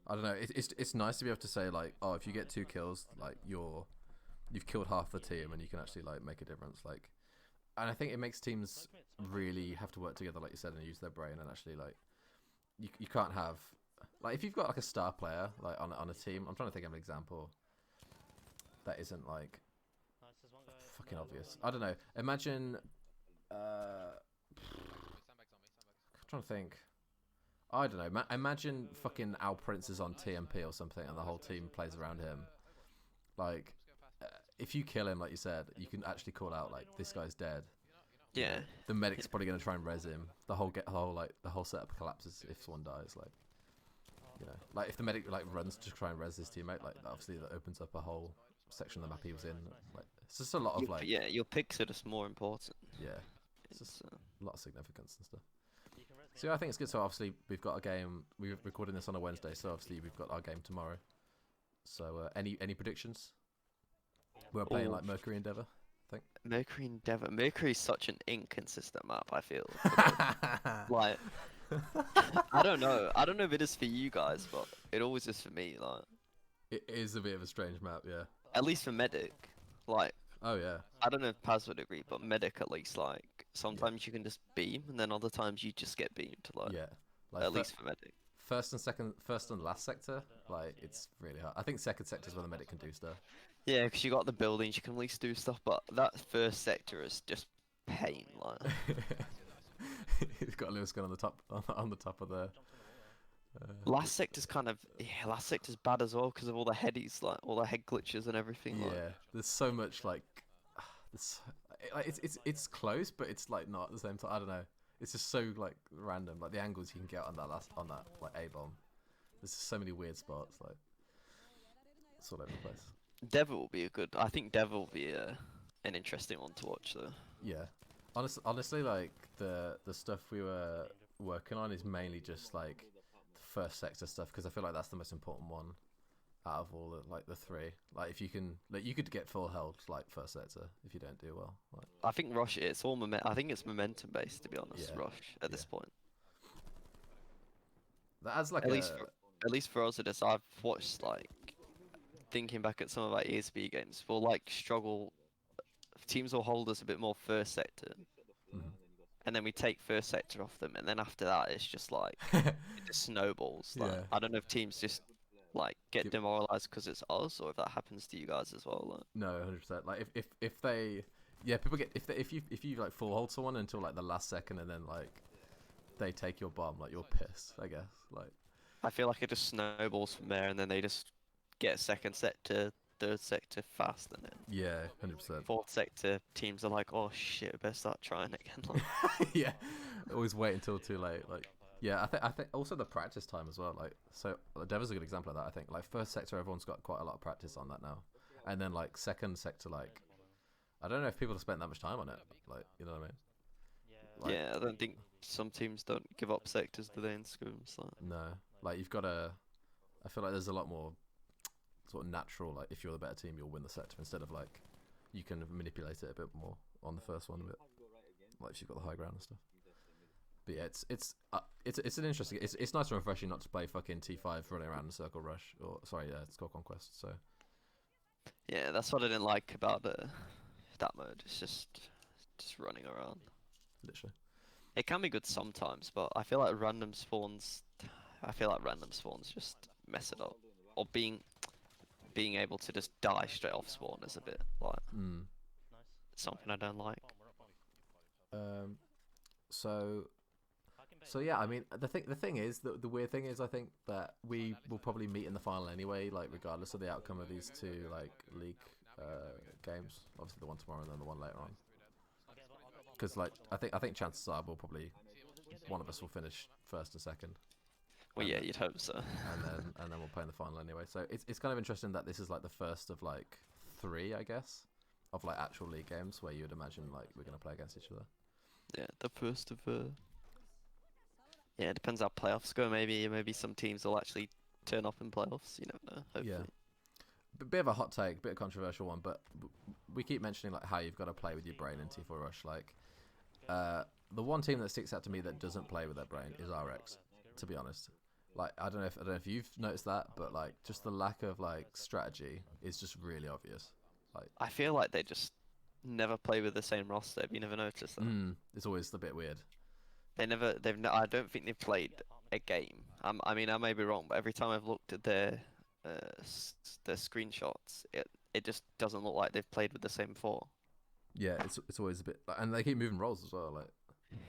I don't know. It's nice to be able to say like, oh, if you get 2 kills, like you've killed half the team, and you can actually like make a difference. Like, and I think it makes teams really have to work together, like you said, and use their brain, and actually like you can't have like if you've got like a star player like on a team. I'm trying to think of an example that isn't like fucking obvious. I don't know. Imagine. I'm trying to think. I don't know. Imagine fucking Al Prince is on TMP or something, and the whole team plays around him. Like, if you kill him, like you said, you can actually call out like this guy's dead. Yeah. The medic's probably gonna try and res him. The whole setup collapses if someone dies. Like, you know, like if the medic like runs to try and res his teammate, like obviously that opens up a whole section of the map he was in. Like, it's just a lot of like. Yeah, your picks are just more important. Yeah. It's just It's, a lot of significance and stuff. So yeah, I think it's good. So obviously we've got a game. We're recording this on a Wednesday, so obviously we've got our game tomorrow. So any predictions? We're playing like Mercury Endeavour, I think. Mercury Endeavour. Mercury's such an inconsistent map, I feel. Like, I don't know. I don't know if it is for you guys, but it always is for me. Like, It is a bit of a strange map, yeah. at least for Medic. Like, Oh yeah. I don't know if Paz would agree, but Medic at least, like, sometimes you can just beam, and then other times you just get beamed. Like, Yeah. Like at least for Medic. first and last sector, like it's really hard. I think second sector is where the medic can do stuff. Yeah, because you got the buildings, you can at least do stuff, but that first sector is just pain. Like, He's got a Lewis gun on the top of the. last sector's last sector's bad as well because of all the headies, like all the head glitches and everything. Yeah, Like. there's so much like, it's close, but it's like not at the same time. I don't know. It's just so like random, like the angles you can get on that like A bomb. There's just so many weird spots, like it's all over the place. Devil will be a good. I think Devil will be an interesting one to watch though. Yeah, honestly, like the stuff we were working on is mainly just like the first sector stuff because I feel like that's the most important one out of all the 3. Like if you can, like you could get full health like first sector if you don't do well. Like, I think Rush. It's all I think it's momentum based to be honest. Yeah. Rush at this point. that adds like At least for us it is. I've watched like thinking back at some of our ESB games. We'll like struggle. Teams will hold us a bit more first sector. Mhm. And then we take first sector off them, and then after that, it's just like it just snowballs. Like, Yeah. I don't know if teams just like get Give- demoralized because it's us, or if that happens to you guys as well. Like. No, 100%. Like if they, yeah, people get if you like full hold someone until like the last second and then like they take your bomb, like you're pissed. I guess like I feel like it just snowballs from there, and then they just get second sector, third sector fast, and then yeah, 100%. fourth sector teams are like, oh shit, we better start trying again. Like, Yeah, always wait until too late. Like yeah, I think also the practice time as well. Like so, Deva's a good example of that. I think like first sector, everyone's got quite a lot of practice on that now, and then like second sector, like I don't know if people have spent that much time on it. Like you know what I mean? Like, yeah, I don't think some teams don't give up sectors, do they, in scrims? Like, no, like you've got to. I feel like there's a lot more sort of natural. Like if you're the better team, you'll win the sector instead of like you can manipulate it a bit more on the first one. A bit like if you've got the high ground and stuff. But yeah, it's an interesting. It's nice and refreshing not to play fucking T5 running around in Circle Rush or Score Conquest. So yeah, that's what I didn't like about that mode. It's just running around. literally, It can be good sometimes, but I feel like random spawns. I feel like random spawns just mess it up, or being able to just die straight off spawn is a bit like something I don't like. So yeah, I mean the thing is the weird thing is I think that we will probably meet in the final anyway, like regardless of the outcome of these 2 like league games. Obviously the one tomorrow and then the one later on. Because like I think chances are we'll probably one of us will finish first and second. Well, yeah, you'd hope so. And then we'll play in the final anyway. So it's kind of interesting that this is like the first of like 3, I guess, of like actual league games where you would imagine like we're gonna play against each other. Yeah, the first of. Yeah, it depends how playoffs go. Maybe some teams will actually turn up in playoffs. You never know. Hopefully. Yeah. Bit of a hot take, bit of a controversial one, but we keep mentioning like how you've got to play with your brain in T4 Rush. Like, the one team that sticks out to me that doesn't play with their brain is RX. To be honest, like I don't know if you've noticed that, but like just the lack of like strategy is just really obvious. Like I feel like they just never play with the same roster. Have you never noticed that? It's always a bit weird. I don't think they've played a game. I mean, I may be wrong, but every time I've looked at their screenshots, it just doesn't look like they've played with the same 4. Yeah, it's always a bit, and they keep moving roles as well. Like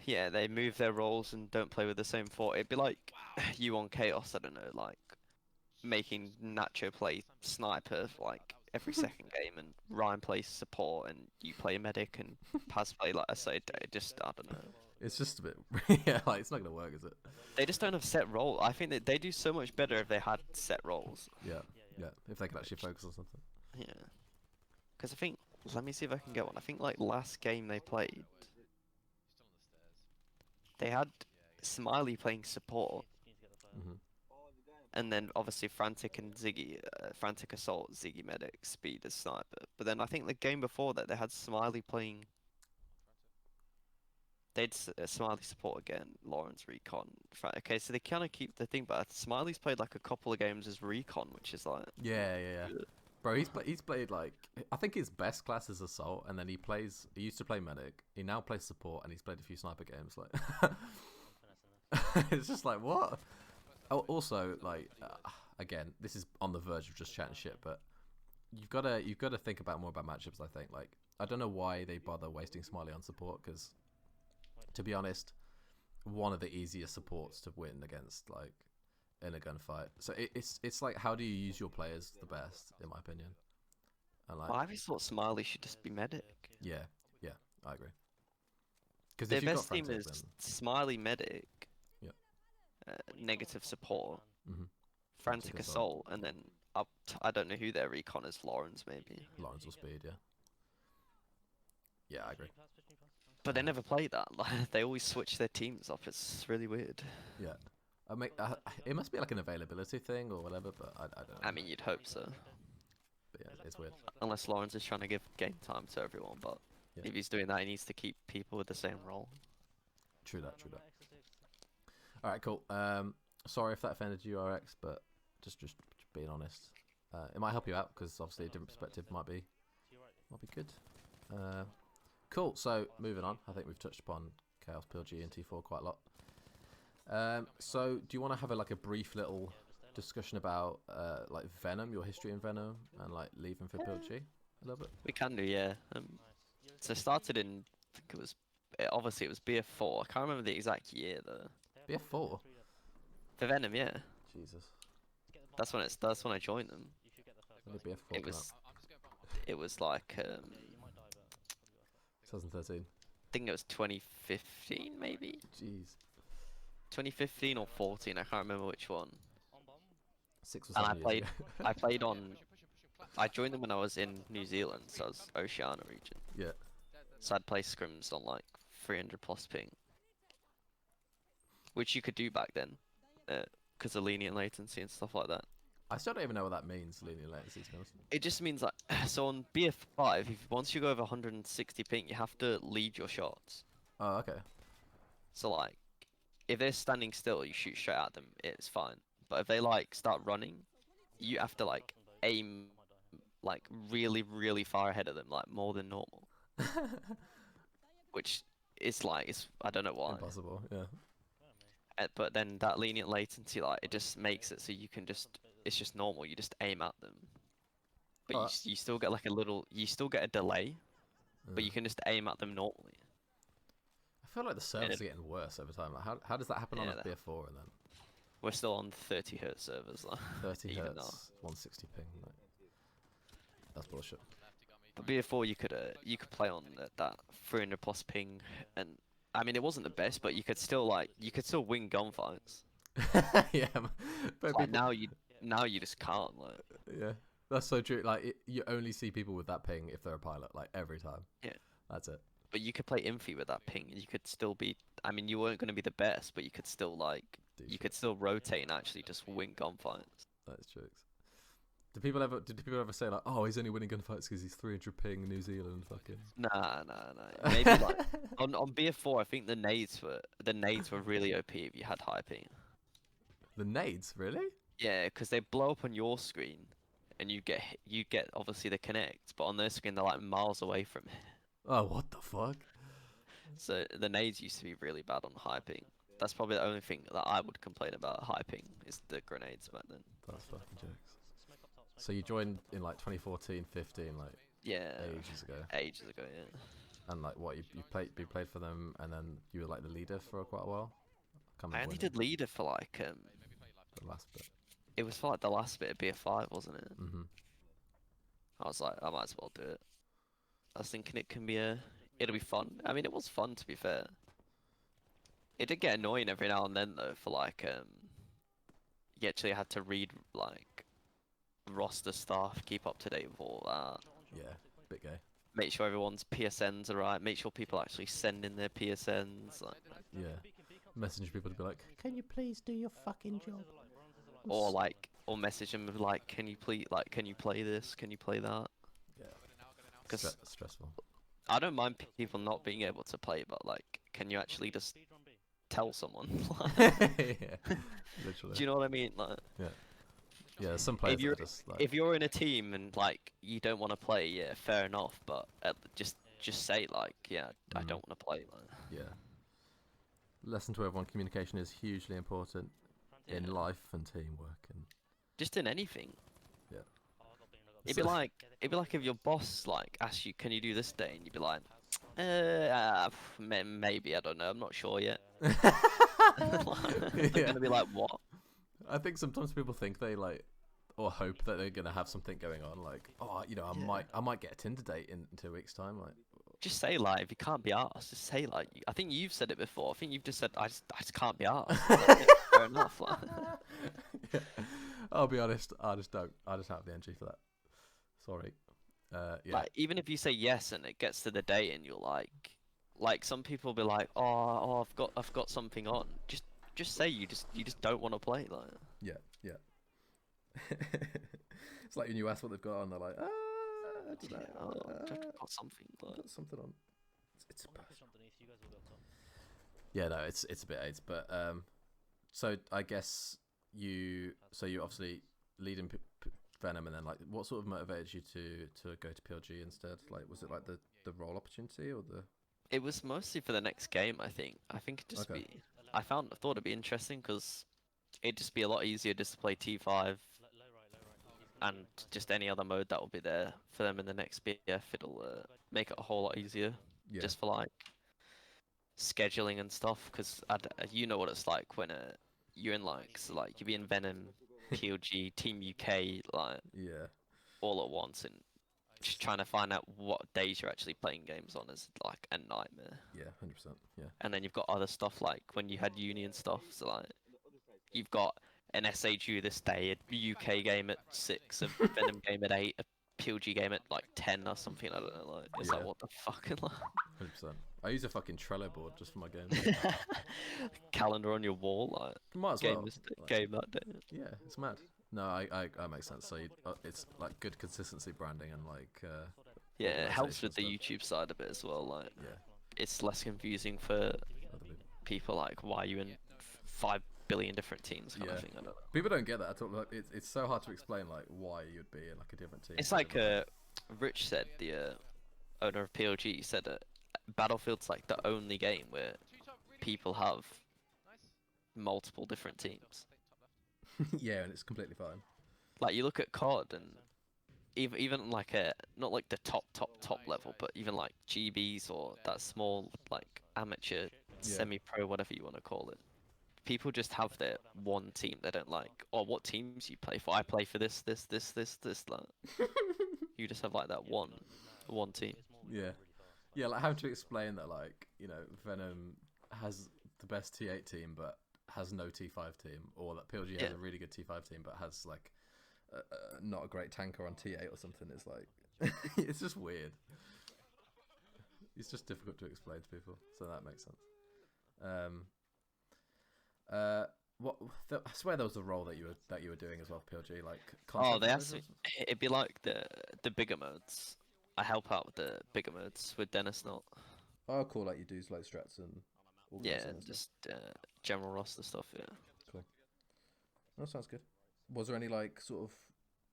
yeah, they move their roles and don't play with the same 4. It'd be like you on KaoS. I don't know, like making Nacho play sniper like every second game, and Ryan plays support, and you play medic, and Paz play like I say. Just I don't know. It's just a bit, yeah, like it's not gonna work, is it? They just don't have set role. I think that they do so much better if they had set roles. Yeah, if they could actually focus on something. Yeah, because I think, let me see if I can get one. I think like last game they played, they had Smiley playing support, and then obviously Frantic and Ziggy, Frantic Assault, Ziggy Medic, Speed as Sniper. But then I think the game before that they had Smiley playing. They'd Smiley support again, Lawrence Recon. Okay, so they kind of keep the thing, but Smiley's played like a couple of games as Recon, which is like yeah. Bro, he's played like I think his best class is Assault, and then he used to play Medic. He now plays support, and he's played a few sniper games. Like it's just like what? Oh, also like again, this is on the verge of just chatting shit, but you've got to think about more about matchups. I think like I don't know why they bother wasting Smiley on support because. To be honest, one of the easiest supports to win against, like, in a gunfight. So it's like, how do you use your players the best, in my opinion? And like, well, I always thought Smiley should just be medic. Yeah, I agree. Because their best team is Smiley medic, negative support, Frantic Assault, and then I don't know who their recon is. Lawrence maybe. Lawrence or Speed, yeah. Yeah, I agree. But they never play that. Like, they always switch their teams up. It's really weird. Yeah. I mean, it must be like an availability thing or whatever, but I don't know. I mean, you'd hope so. But yeah, it's weird. Unless Lawrence is trying to give game time to everyone, but if he's doing that, he needs to keep people with the same role. True that. Alright, cool. Sorry if that offended you, RX, but just being honest. It might help you out, because obviously a different perspective might be good. Cool, so moving on. I think we've touched upon KaoS, PLG, and T4 quite a lot. So do you want to have a brief little discussion about like VeNoM, your history in VeNoM, and like leaving for PLG a little bit? We can do, yeah. So it started in, I think it was, obviously it was BF4. I can't remember the exact year though. BF4? For VeNoM, yeah. Jesus. That's when I joined them. When did BF4 it was like 2013. I think it was 2015 maybe. Jeez. 2015 or 14, I can't remember which one. 6 or 7 and years ago. I played on. I joined them when I was in New Zealand, so I was Oceania region. Yeah. So I'd play scrims on like 300 plus ping, which you could do back then, because of lenient latency and stuff like that. I still don't even know what that means, lenient latency, to be honest. It just means like, so on BF5, once you go over 160 ping, you have to lead your shots. Oh, okay. So like, if they're standing still, you shoot straight at them, it's fine. But if they like start running, you have to like aim like really, really far ahead of them, like more than normal. Which is like, I don't know why. Impossible, yeah. But then that lenient latency, like, it just makes it so you can just, it's just normal, you just aim at them. But you still get like you still get a delay, but you can just aim at them normally. I feel like the servers are getting worse over time. Like, how does that happen on a BF4 and then? We're still on 30 Hz servers. Like, 30 Hz, 160 ping. Like, that's bullshit. But BF4 you could play on that 300 plus ping, and I mean it wasn't the best, but you could still win gunfights. Yeah, but Like people, now you just can't like. yeah, that's so true. Like you only see people with that ping if they're a pilot, like every time. Yeah. That's it. But you could play Infi with that ping, and you could still be. I mean, you weren't going to be the best, but you could still like. You Decent. could still rotate and actually just win gunfights. That's jokes. Did people ever say like, oh, he's only winning gunfights because he's 300 ping New Zealand fucking? Nah. Maybe like on BF4, I think the nades were really OP if you had high ping. The nades, really? Yeah, because they blow up on your screen, and you get obviously the connect, but on their screen they're like miles away from it. Oh, what the fuck? So the nades used to be really bad on high ping. That's probably the only thing that I would complain about high ping is the grenades back then. That's fucking jokes. So you joined in like 2014, 15, like Yeah. ages ago. Ages ago, yeah. And like what you played for them, and then you were like the leader for quite a while. I only did leader for like the last bit. it was for like the last bit of BF5, wasn't it? Mhm. I was like, I might as well do it. I was thinking it'll be fun. I mean, it was fun to be fair. It did get annoying every now and then though, for like you actually had to read like roster stuff, keep up to date with all that. Yeah, bit gay. Make sure everyone's PSNs are right. Make sure people actually send in their PSNs. Like, Yeah. Message people to be like, can you please do your fucking job? or message them with like, can you play this? Can you play that? Yeah. 'Cause Stressful. I don't mind people not being able to play, but like, can you actually just tell someone? Yeah. Literally. Do you know what I mean? Like, Yeah, some players you're- are just like, if you're in a team and like you don't want to play, yeah, fair enough. But just say like, yeah, I don't want to play. Like, yeah. Lesson to everyone: communication is hugely important in yeah. life and teamwork, and Just in anything. yeah. It'd be like if your boss like asks you, "Can you do this day?" and you'd be like, maybe, I don't know, I'm not sure yet." They're gonna be like, "What?" I think sometimes people think they like, or hope that they're gonna have something going on, like, oh, you know, I might get a Tinder date in 2 weeks' time, like. Just say like, if you can't be asked, just say like. I think you've said it before. I think you've just said, "I just can't be asked." Like, yeah, fair enough. Like. Yeah. I'll be honest, I just don't have the energy for that. Sorry. Yeah. Like, even if you say yes and it gets to the day and you're like some people will be like, oh, I've got something on. Just say you just don't want to play. Like, Yeah. It's like when you ask what they've got on, they're like, I don't know. I've got something. Like, Got something on. It's yeah, no, it's a bit AIDS, but so I guess you obviously lead in VeNoM, and then like, what sort of motivated you to go to PLG instead? Like, was it like the role opportunity or the? it was mostly for the next game. I think it'd just Okay. be. I thought it'd be interesting because it'd just be a lot easier just to play T5 and just any other mode that will be there for them in the next BF. It'll make it a whole lot easier. Yeah. Just for like scheduling and stuff, because you know what it's like when you're in like you be in VeNoM, PLG, Team UK, like Yeah. all at once, and just trying to find out what days you're actually playing games on is like a nightmare. Yeah. 100%. Yeah. And then you've got other stuff like when you had uni and stuff, so like you've got an SHU this day, a UK game at 6, a VeNoM game at 8, a PLG game at like 10 or something. I don't know. Like, it's like, Yeah. what the fuck? Like, 100%. I use a fucking Trello board just for my games. calendar on your wall, like Might as game well. this Like, game that day. yeah, it's mad. No, I makes sense. So it's like good consistency branding and like. Yeah, it helps with the organisation YouTube side of it as well. Like, Yeah. it's less confusing for Other people. people. Like, why are you in 5 billion different teams? Kind Yeah. of thing. I don't know. People don't get that at all. Like, it's so hard to explain like why you'd be in like a different team. It's like Rich said, the owner of PLG said Battlefield's like the only game where people have multiple different teams. Yeah, and it's completely fine. Like, you look at COD and even like not like the top level, but even like GBs or that small like amateur, semi-pro, whatever you want to call it. People just have their one team they don't like. Or what teams you play for? I play for this. Like, you just have like that one. one team. Yeah. Yeah, like having to explain that, like, you know, VeNoM has the best T8 team but has no T5 team, or that PLG has a really good T5 team but has, like, not a great tanker on T8 or something. It's like, it's just weird. It's just difficult to explain to people, so that makes sense. I swear there was a role that you were doing as well, PLG, like Oh, content they visuals? actually. It'd be like the bigger modes. I help out with the bigger modes with Dennis Not. Oh, cool. Like you do like strats and all kinds Yeah, of stuff. just general roster stuff. Yeah. Cool. That sounds good. Was there any like sort of?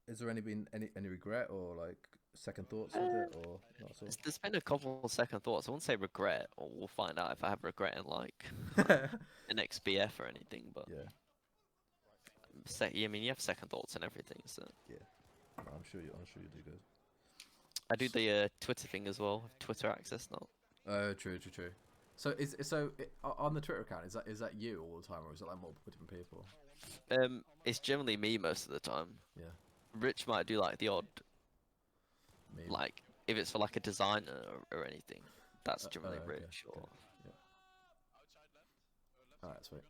Is there been any regret or like second thoughts with it or not at all? There's been a couple of second thoughts. I won't say regret, or we'll find out if I have regret in like the next BF or anything. But Yeah. I mean, you have second thoughts and everything. So I'm sure you do good. I do the Twitter thing as well. Twitter access now. Oh, true. So on the Twitter account, is that you all the time, or is it like multiple different people? It's generally me most of the time. Yeah. Rich might do like the odd, Maybe. like if it's for like a designer or anything. That's generally okay, Rich. Or okay. Yeah. All right, sweet.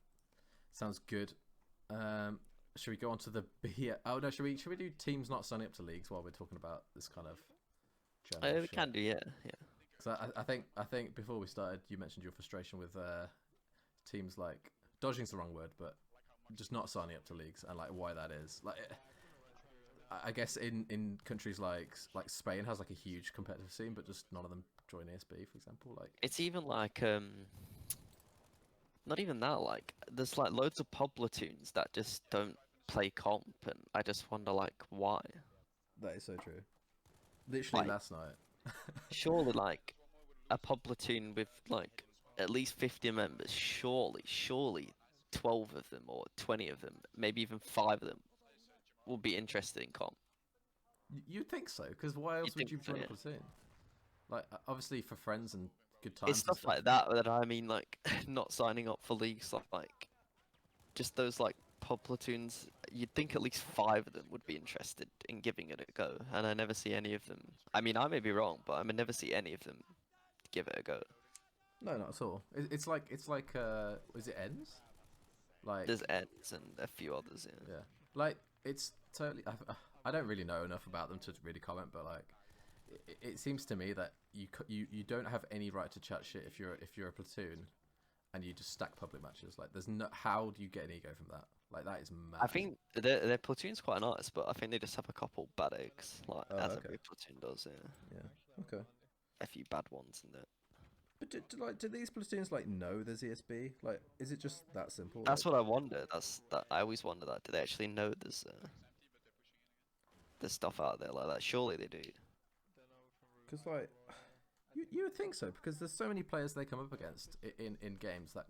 Sounds good. Should we go on to the Oh no, should we do teams not signing up to leagues while we're talking about this kind of? we shit? can do, yeah. So I think before we started, you mentioned your frustration with teams like dodging's the wrong word, but just not signing up to leagues and like why that is. Like, I guess in countries like Spain has like a huge competitive scene, but just none of them join ESB, for example. Like It's even like not even that. Like there's like loads of pub platoons that just don't play comp, and I just wonder like why. that is so true. Literally Like- last night. Surely like a pub platoon with like at least 50 members. Surely 12 of them or 20 of them, maybe even 5 of them, will be interested in comp. You'd think so, because why else would think you so, join yeah. a platoon? Like obviously for friends and good times. It's and stuff like that I mean, like not signing up for leagues, like just those like pub platoons. You'd think at least 5 of them would be interested in giving it a go, and I never see any of them. I mean, I may be wrong, but I never see any of them give it a go. No, not at all. It's like is it ends? Like There's Eds and a few others. Yeah. yeah, like it's totally. I don't really know enough about them to really comment, but like it seems to me that you don't have any right to chat shit if you're a platoon, and you just stack public matches. Like there's no how do you get an ego from that? Like that is mad. I think their platoon's quite nice, but I think they just have a couple bad eggs, like Oh, as okay. every platoon does. Yeah. Yeah. Okay. A few bad ones in there. But do these platoons like know there's ESB? Like, is it just that simple? That's like, what I wonder. I always wonder that. Do they actually know there's stuff out there like that? Surely they do. Because like you would think so, because there's so many players they come up against in games that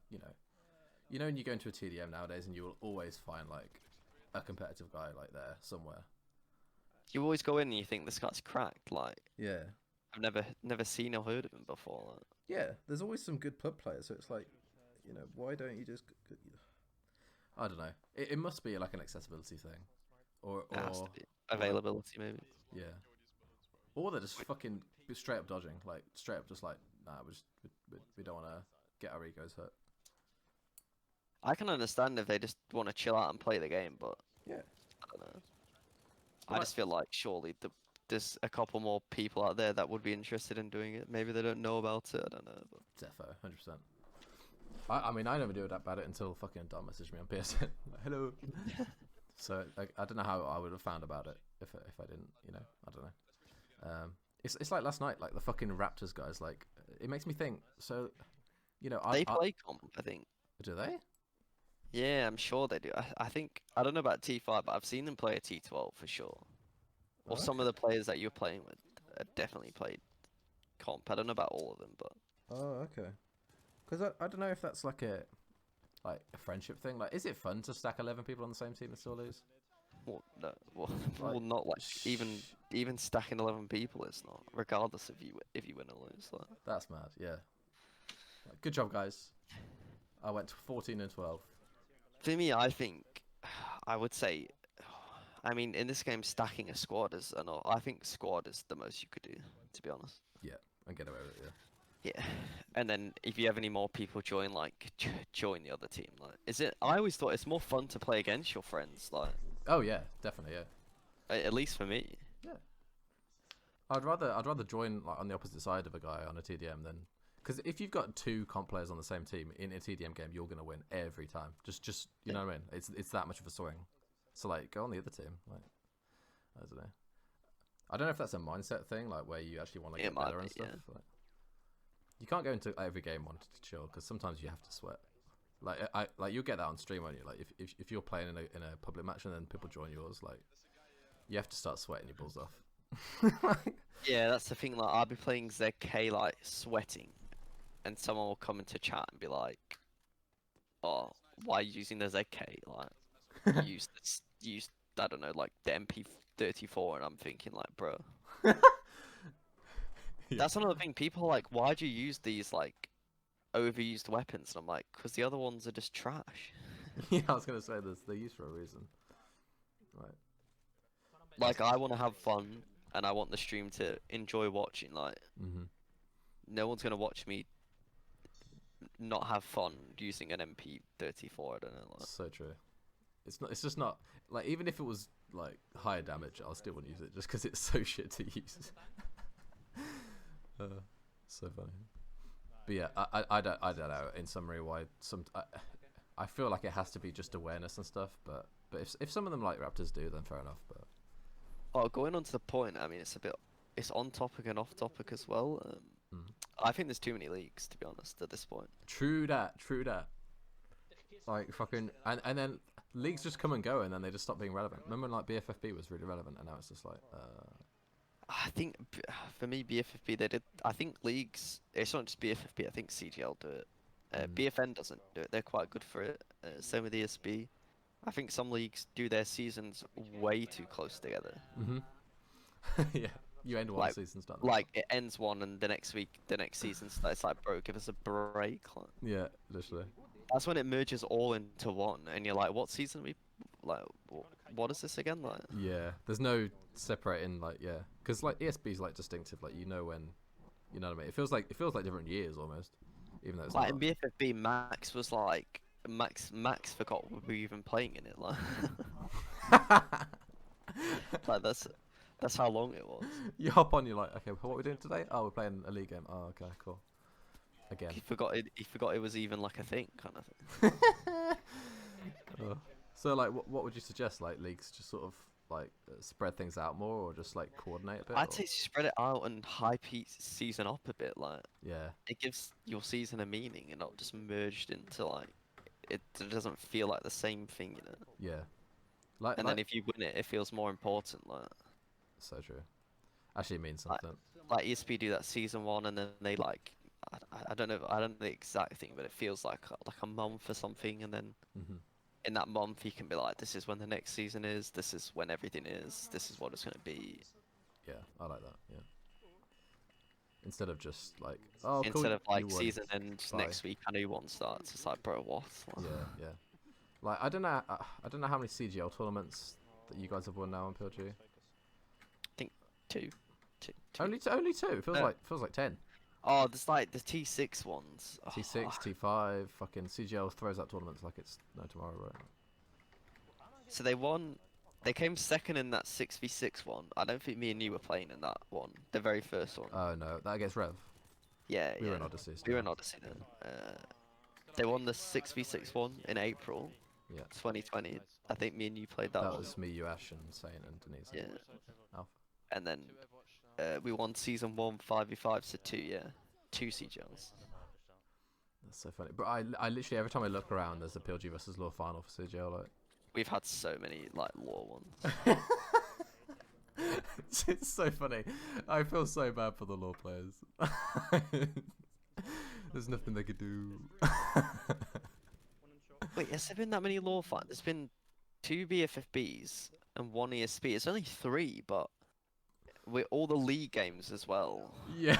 when you go into a TDM nowadays and you will always find like a competitive guy like there somewhere. You always go in and you think this guy's cracked. Like Yeah. I've never seen or heard of him before. Like. Yeah, there's always some good pub players, so it's like, why don't you just? I don't know. It must be like an accessibility thing, or It has to be. Availability maybe. yeah, or they're just fucking straight up dodging, like straight up just like nah, we don't want to get our egos hurt. I can understand if they just want to chill out and play the game, but Yeah. I don't know. Well, I just feel like surely there's a couple more people out there that would be interested in doing it. Maybe they don't know about it. I don't know. But... Defo, 100%. I mean, I never knew about it until fucking Dom messaged me on PSN. Like, hello. So like, I don't know how I would have found about it if I didn't. I don't know. It's like last night, like the fucking Raptors guys. Like, it makes me think. So, they play comp, I think. Do they? Yeah, I'm sure they do. I think I don't know about T5, but I've seen them play a T12 for sure. Or some of the players that you're playing with definitely played comp. I don't know about all of them, but Oh, okay. Because I don't know if that's like a friendship thing. Like, is it fun to stack 11 people on the same team and still lose? well, no, well, Like, not like even stacking 11 people. It's not, regardless if you win or lose. Like. That's mad. Yeah. Like, good job, guys. I went 14 and 12. For me, I think I would say, I mean, in this game, stacking a squad is I think squad is the most you could do. to be honest. And get away with it. Yeah, and then if you have any more people join, like join the other team. Like, is it? I always thought it's more fun to play against your friends. Like, Oh yeah, definitely. Yeah. at least for me. I'd rather join like on the opposite side of a guy on a TDM than, because if you've got 2 comp players on the same team in a TDM game, you're gonna win every time. Just you know what I mean? It's that much of a swing. So like, go on the other team. Like, I don't know. I don't know if that's a mindset thing, like where you actually want to get better and stuff. Like, you can't go into every game wanting to chill, because sometimes you have to sweat. Like you'll get that on stream, won't you? Like if you're playing in a public match and then people join yours, like you have to start sweating your balls off. Yeah, that's the thing. Like, I'll be playing ZK, like sweating, and someone will come into chat and be like, "Oh, why are you using the ZK? Like, use I don't know, like the MP34." And I'm thinking, like, bro. That's another thing. People are like, why do you use these like overused weapons? And I'm like, because the other ones are just trash. Yeah, I was gonna say this. They're used for a reason, right? Like, I want to have fun, and I want the stream to enjoy watching. Like, no one's gonna watch me not have fun using an MP34. I don't know. Like. So true. It's just not like, even if it was like higher damage, I'll still want to use it just because it's so shit to use. So funny. But yeah, I don't know. In summary, why I feel like it has to be just awareness and stuff. But if some of them like Raptors do, then fair enough. But oh, going on to the point, I mean, it's on topic and off topic as well. I think there's too many leagues, to be honest, at this point. True that. Like fucking, and then leagues just come and go, and then they just stop being relevant. Remember when like BFFB was really relevant, and now it's just like. I think for me, BFFB, they did. I think leagues. It's not just BFFB. I think CGL do it. BFN doesn't do it. They're quite good for it. Same with ESB. I think some leagues do their seasons way too close together. Yeah, you end one season, start the like it ends one, and the next week, the next season starts. It's like, bro, give us a break. Like, yeah, literally. That's when it merges all into one, and you're like, what season we like? What is this again? Like, yeah, there's no separating, like, yeah, because like ESB is like distinctive, like you know when, you know what I mean. It feels like different years almost, even though it's like not. in BFFB, Max was like Max forgot we were even playing in it. Like, like that's how long it was. You hop on, you're like, okay, what are we doing today? Oh, we're playing a league game. Oh, okay, cool. Again. He forgot it was even like a thing, kind of thing. So like, what would you suggest? Like leagues just sort of like spread things out more, or just like coordinate a bit? I'd say spread it out and hype each season up a bit. Like, yeah, it gives your season a meaning and not just merged into like it doesn't feel like the same thing, you know. Yeah. Then if you win it, it feels more important. Like, so true. Actually, it means something. Like ESP do that season 1, and then they like. I don't know the exact thing, but it feels like a month or something, and then in that month you can be like, this is when the next season is, this is when everything is, this is what it's gonna be. Yeah, I like that. Yeah. Instead of just like, oh, instead cool, of like season ends next week, I know one starts. It's like, bro, what? Yeah. Like I don't know how many CGL tournaments that you guys have won now on PLG. I think two. Only two. It feels like 10. Oh, there's like the T6 ones. T6, T5, fucking CGL throws out tournaments like it's no tomorrow, right? So they came second in that 6v6 one. I don't think me and you were playing in that one, the very first one. Oh no, that against Rev. Yeah, we were in Odyssey. We were in Odyssey then. They won the 6v6 one in April. Yeah. 2020. I think me and you played that one. That was me, you, Ash, and Saint, and Denise. Yeah. Alpha. And then we won season 1 5v5, so 2 CGLs. That's so funny. But I literally, every time I look around, there's a PLG versus Law final for CGL. Like, we've had so many like Law ones. It's so funny. I feel so bad for the Law players. There's nothing they could do. Wait, has there been that many Law fights? There's been 2 BFFBs and 1 ESB. It's only 3, but with all the league games as well. Yeah.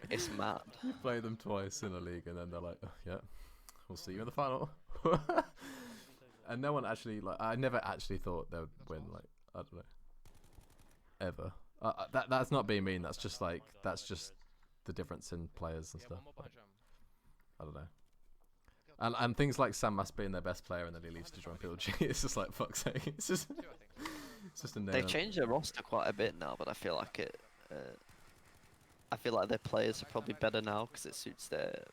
It's mad. You play them twice in a league, and then they're like, oh, yeah, we'll see you in the final. And no one actually, like, I never actually thought they would win, like, I don't know, ever. That's not being mean. That's just like the difference in players and Yeah, stuff. one more Like, behind I don't know. And things like Sam Mass being their best player and then he leaves to join PLG. It's just like fuck's sake. It's just Two, I think. it's just a name. They've changed their roster quite a bit now, but I feel like I feel like their players are probably better now because it suits their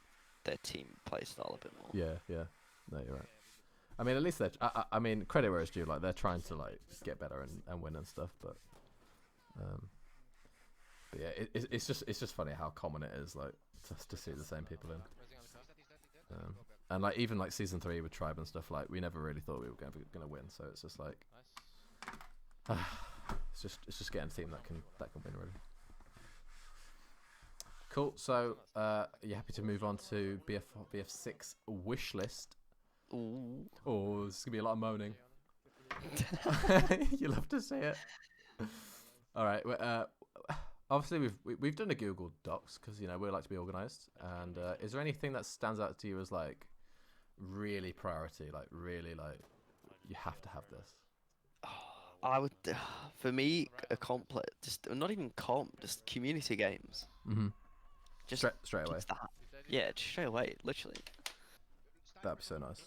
team play style a bit more. Yeah, yeah. No, you're right. I mean, at least they're. I mean, credit where it's due. Like they're trying to like get better and win and stuff. But yeah, it's just funny how common it is like to see the same people in. Raising on the curve. And like even like season 3 with Tribe and stuff, like we never really thought we were gonna win. So it's just like Nice. it's just getting a team that can win really. Cool. So are you happy to move on to BF6 Wishlist? Ooh. Oh, this is gonna be a lot of moaning. You love to see it. All right. Obviously, we've done a Google Docs because we like to be organised. And is there anything that stands out to you as like really priority, like really like you have to have this? I would, for me, a complet, just not even comp, just community games. Mm-hmm. Just Straight away. just that. Yeah, just straight away, literally. That'd be so nice.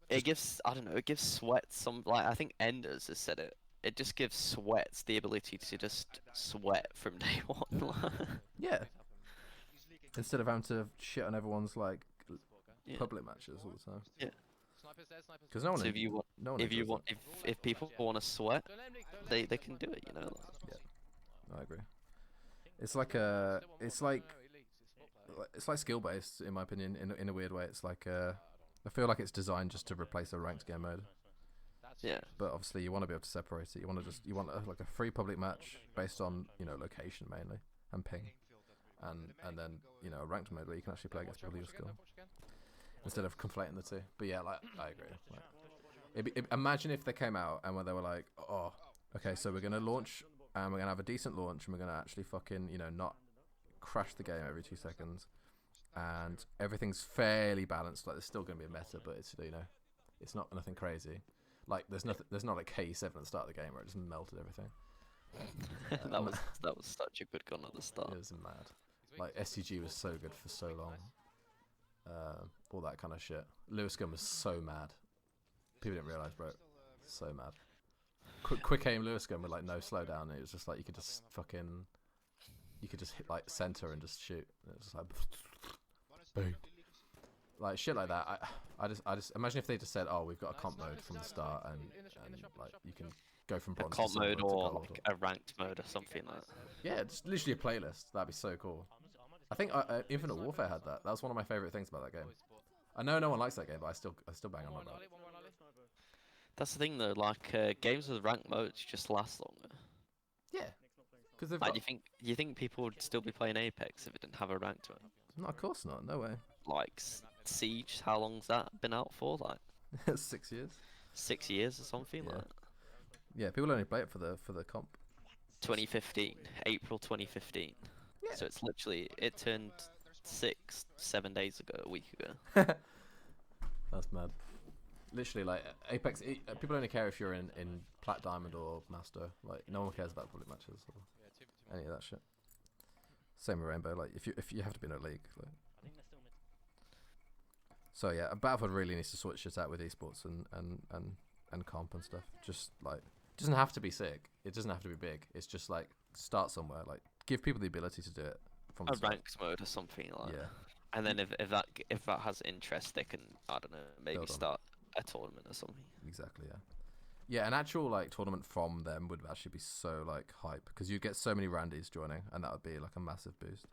It gives, I don't know, it gives Sweats some, like, I think Enders has said it. It just gives Sweats the ability to just sweat from day one. Yeah. Instead of having to shit on everyone's like Yeah. public matches all the time. Yeah. Snipers there, snipers. Because no one. So if you want, no one if you enjoys want, if people want to sweat, Don't let him leak, don't let him they leak. can do it, you know. Like. that. I agree. It's like it's like it's like skill based in my opinion. In a weird way, it's like I feel like it's designed just to replace a ranked game mode. Yeah. But obviously, you want to be able to separate it. You want like a free public match based on location mainly and ping, and then a ranked mode where you can actually play against people your skill instead of conflating the two. But yeah, like I agree. Like, imagine if they came out and when they were like, oh, okay, so we're gonna launch and we're gonna have a decent launch and we're gonna actually fucking not crash the game every 2 seconds, and everything's fairly balanced. Like there's still gonna be a meta, but it's it's not nothing crazy. Like there's not like KE7 at the start of the game where it just melted everything. that was such a good gun at the start. It was mad. Like SCG was so good for so long. All that kind of shit. Lewis gun was so mad. People didn't realize, bro. So mad. Quick aim Lewis gun with like no slowdown. It was just like you could just hit like center and just shoot. And it was just like boom. Like shit like that. I just imagine if they just said, oh, we've got a comp mode from the start and like you can go from A bronze comp to mode silver to or gold like a ranked mode or something like that. yeah, just literally a playlist. That'd be so cool. I think Infinite Warfare had that. That was one of my favorite things about that game. I know no one likes that game, but I still bang on about it. That's the thing though, like games with ranked modes just last longer. Yeah, because they've Like, got... you think people would still be playing Apex if it didn't have a ranked mode? No, of course not. No way. Like Siege, how long's that been out for? Like 6 years. 6 years or something. Yeah. Like Yeah, people only play it for the comp. 2015, April 2015. Yeah. So it's literally it turned 7 days ago, a week ago. That's mad. Literally, like Apex, people only care if you're in Plat Diamond or Master. Like no one cares about public matches or any of that shit. Same with Rainbow. Like if you have to be in a league. Like. So yeah, Battlefield really needs to sort shit out with esports and comp and stuff. Just like it doesn't have to be sick. It doesn't have to be big. It's just like start somewhere. Like give people the ability to do it from the A start. ranked mode or something like. Yeah. And then if that has interest, they can, I don't know, maybe Build on it. start a tournament or something. Exactly, yeah. Yeah, an actual like tournament from them would actually be so like hype because you'd get so many randies joining, and that would be like a massive boost.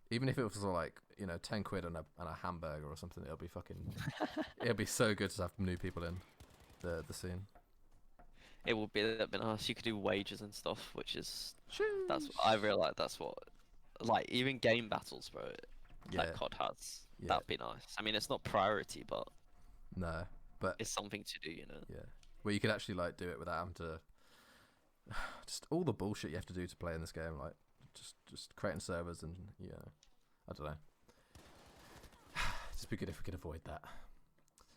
Even if it was like 10 quid and a hamburger or something, it'll be fucking. It'll be so good to have new people in the scene. It would be a bit nice. You could do wagers and stuff, which is I realize that's what like even game battles, bro. Yeah. That COD has. Yeah. That'd be nice. I mean, it's not priority, but No, but it's something to do, yeah, where you could actually like do it without having to. Just all the bullshit you have to do to play in this game, like just creating servers and I don't know. Just be good if we could avoid that.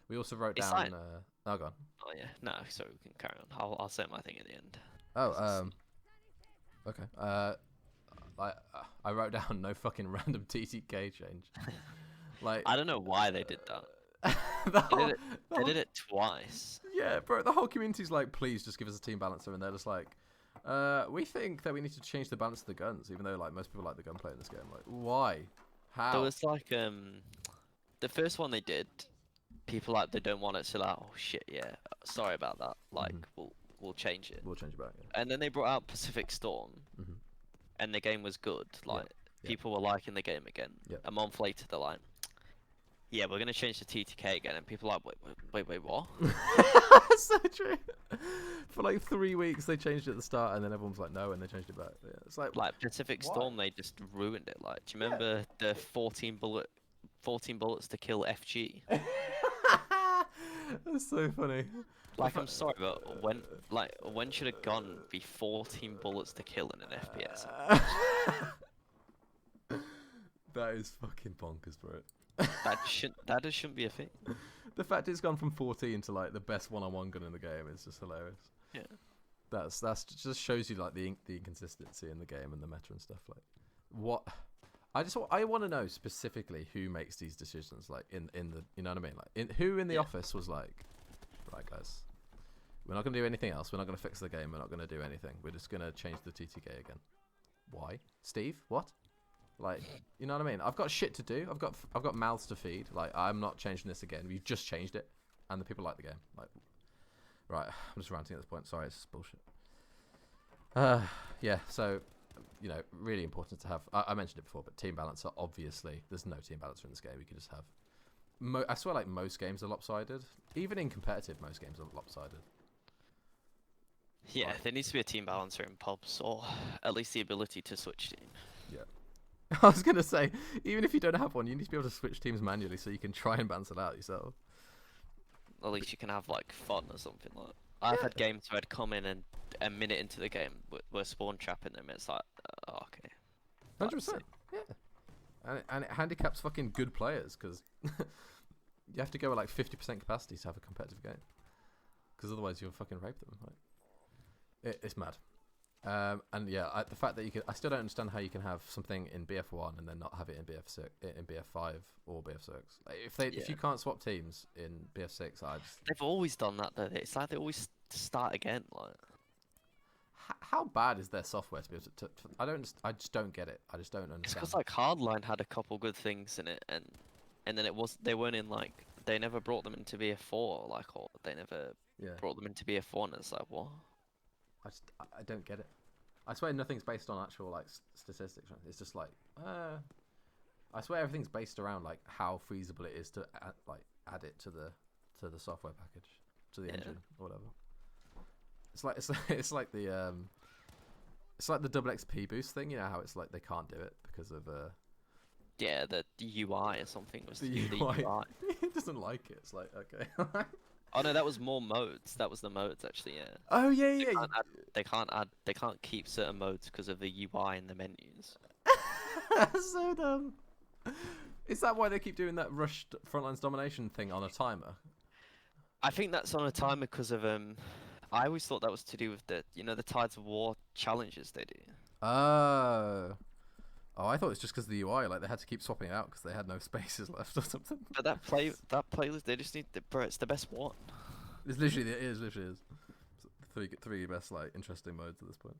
We also wrote It's down. like- Oh, go on. Oh yeah, no, so we can carry on. I'll say my thing at the end. Oh, Okay. I wrote down no fucking random TTK change. Like I don't know why they did that. the They did it twice. Yeah, bro. The whole community's like, please just give us a team balancer, and they're just like, we think that we need to change the balance of the guns, even though like most people like the gunplay in this game. Like, why? How? There was like the first one they did. People like they don't want it, so like, oh shit, yeah, sorry about that. Like we'll change it. We'll change it back. Yeah. And then they brought out Pacific Storm, and the game was good. Like people were liking the game again. Yeah. A month later, they're like, yeah, we're gonna change the TTK again, and people are like, wait, what? So true. For like 3 weeks, they changed it at the start, and then everyone was like, no, and they changed it back. Yeah, it's like Pacific why? Storm, they just ruined it. Like, do you remember the 14 bullets to kill FG? That's so funny. Like, I'm sorry, but when should a gun be 14 bullets to kill in an FPS? That is fucking bonkers, bro. That just shouldn't be a thing. The fact it's gone from 14 to like the best one-on-one gun in the game is just hilarious. Yeah. That's just shows you like the inconsistency in the game and the meta and stuff. Like, what? I want to know specifically who makes these decisions. Like in the, you know what I mean? Like who in the office was like, right guys, we're not gonna do anything else. We're not gonna fix the game. We're not gonna do anything. We're just gonna change the TTK again. Why, Steve? What? Like, you know what I mean? I've got shit to do. I've got mouths to feed. Like, I'm not changing this again. We've just changed it, and the people like the game. Like, right? I'm just ranting at this point. Sorry, it's just bullshit. Yeah. So, you know, really important to have. I mentioned it before, but team balancer. Obviously, there's no team balancer in this game. You can just have. I swear, like most games are lopsided. Even in competitive, most games are lopsided. Yeah, there needs to be a team balancer in pubs, or at least the ability to switch team. Yeah. I was going to say, even if you don't have one, you need to be able to switch teams manually so you can try and balance it out yourself. At least you can have, like, fun or something. Like, I've had games where I'd come in and a minute into the game, we're spawn trapping them. It's like, oh, okay. 100%. Yeah. And it handicaps fucking good players, because you have to go with, like, 50% capacity to have a competitive game. Because otherwise you'll fucking rape them. Like, it's mad. And yeah, the fact that I still don't understand how you can have something in BF1 and then not have it in BF6, in BF5 or BF6. Like if you can't swap teams in BF6, they've always done that though. It's like they always start again. Like, how bad is their software to be able to? I just don't get it. I just don't understand. It's because like Hardline had a couple good things in it, and then they weren't in like they never brought them into BF4 like, or they never brought them into BF1. And it's like what? I don't get it. I swear nothing's based on actual like statistics. It's just like I swear everything's based around like how feasible it is to add it to the software package, to the engine or whatever. It's like the double XP boost thing. You know how it's like they can't do it because of the UI or something was the UI. It doesn't like it. It's like okay. Oh no, that was more modes. That was the modes actually. Yeah. Oh yeah. They can't keep certain modes because of the UI and the menus. So dumb. Is that why they keep doing that rushed frontlines domination thing on a timer? I think that's on a timer because of I always thought that was to do with the the Tides of War challenges they do. Oh, I thought it was just because of the UI. Like they had to keep swapping it out because they had no spaces left or something. But that playlist, they just need bro. It's the best one. It literally is. Three best like interesting modes at this point.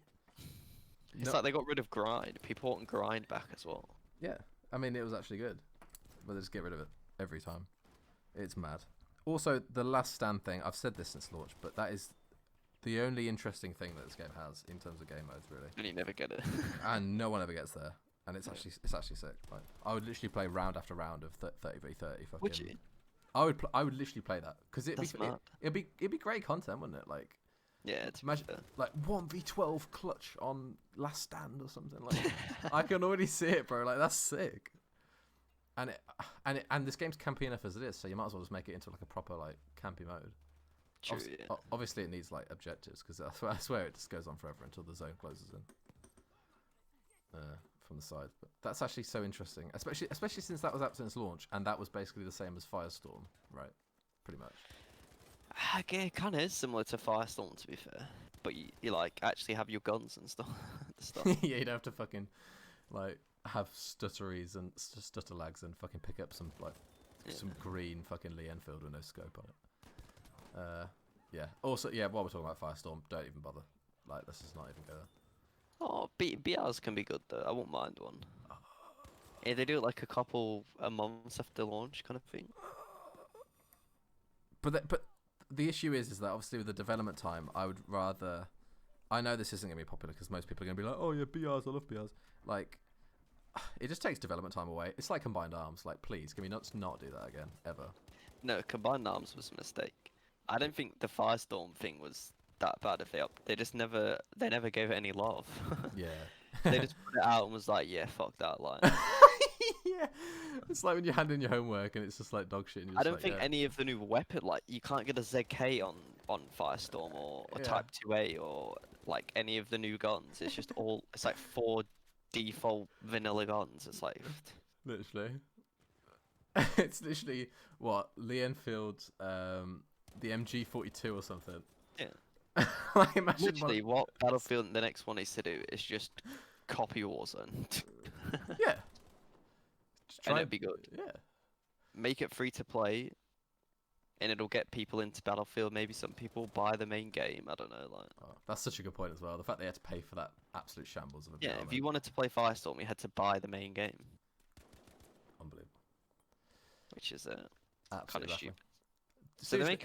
It's like they got rid of grind. People want grind back as well. Yeah, I mean it was actually good, but they just get rid of it every time. It's mad. Also, the last stand thing. I've said this since launch, but that is the only interesting thing that this game has in terms of game modes, really. And you never get it. And no one ever gets there. And it's actually sick. Like, I would literally play round after round of 30v30. Fucking. Would you? I would literally play that because it'd be great content, wouldn't it? Like, yeah, it's imagine like 1v12 clutch on Last Stand or something. Like, I can already see it, bro. Like that's sick. And this game's campy enough as it is, so you might as well just make it into like a proper like campy mode. True. Obviously, it needs like objectives because I swear it just goes on forever until the zone closes in. From the side, but that's actually so interesting, especially since that was out since launch, and that was basically the same as Firestorm, right? Pretty much. Okay, it kind of is similar to Firestorm, to be fair, but you like actually have your guns and stuff at the stuff. Yeah, you'd have to fucking like have stutteries and stutter lags and fucking pick up some like some green fucking Lee Enfield with no scope on it. Yeah. Also, yeah. While we're talking about Firestorm, don't even bother. Like, let's just not even go there. Oh, BRs can be good though. I won't mind one. Yeah, they do it like a couple a month after launch kind of thing. But the issue is that obviously with the development time, I would rather. I know this isn't gonna be popular because most people are gonna be like, oh yeah, BRs, I love BRs. Like, it just takes development time away. It's like Combined Arms. Like, please, can we not do that again ever? No, Combined Arms was a mistake. I don't think the Firestorm thing was that bad if they just never gave it any love. Yeah. They just put it out and was like, yeah, fuck that line. Yeah. It's like when you hand in your homework and it's just like dog shit. And you're I just don't like, think yeah. any of the new weapon, like you can't get a ZK on Firestorm or Yeah. Type 2A or like any of the new guns. It's just all it's like 4 default vanilla guns. It's like Literally. It's literally what Lee Enfield, the MG42 or something. Yeah. Like, imagine literally what Battlefield the next one needs to do is just copy Warzone. Yeah. Just And try it'd be good. Yeah. Make it free to play, and it'll get people into Battlefield. Maybe some people buy the main game. I don't know, like. Oh, that's such a good point as well. The fact they had to pay for that absolute shambles of a Yeah, BR, if you wanted to play Firestorm, you had to buy the main game, unbelievable. which is kind Absolutely of baffling. stupid. So Seriously.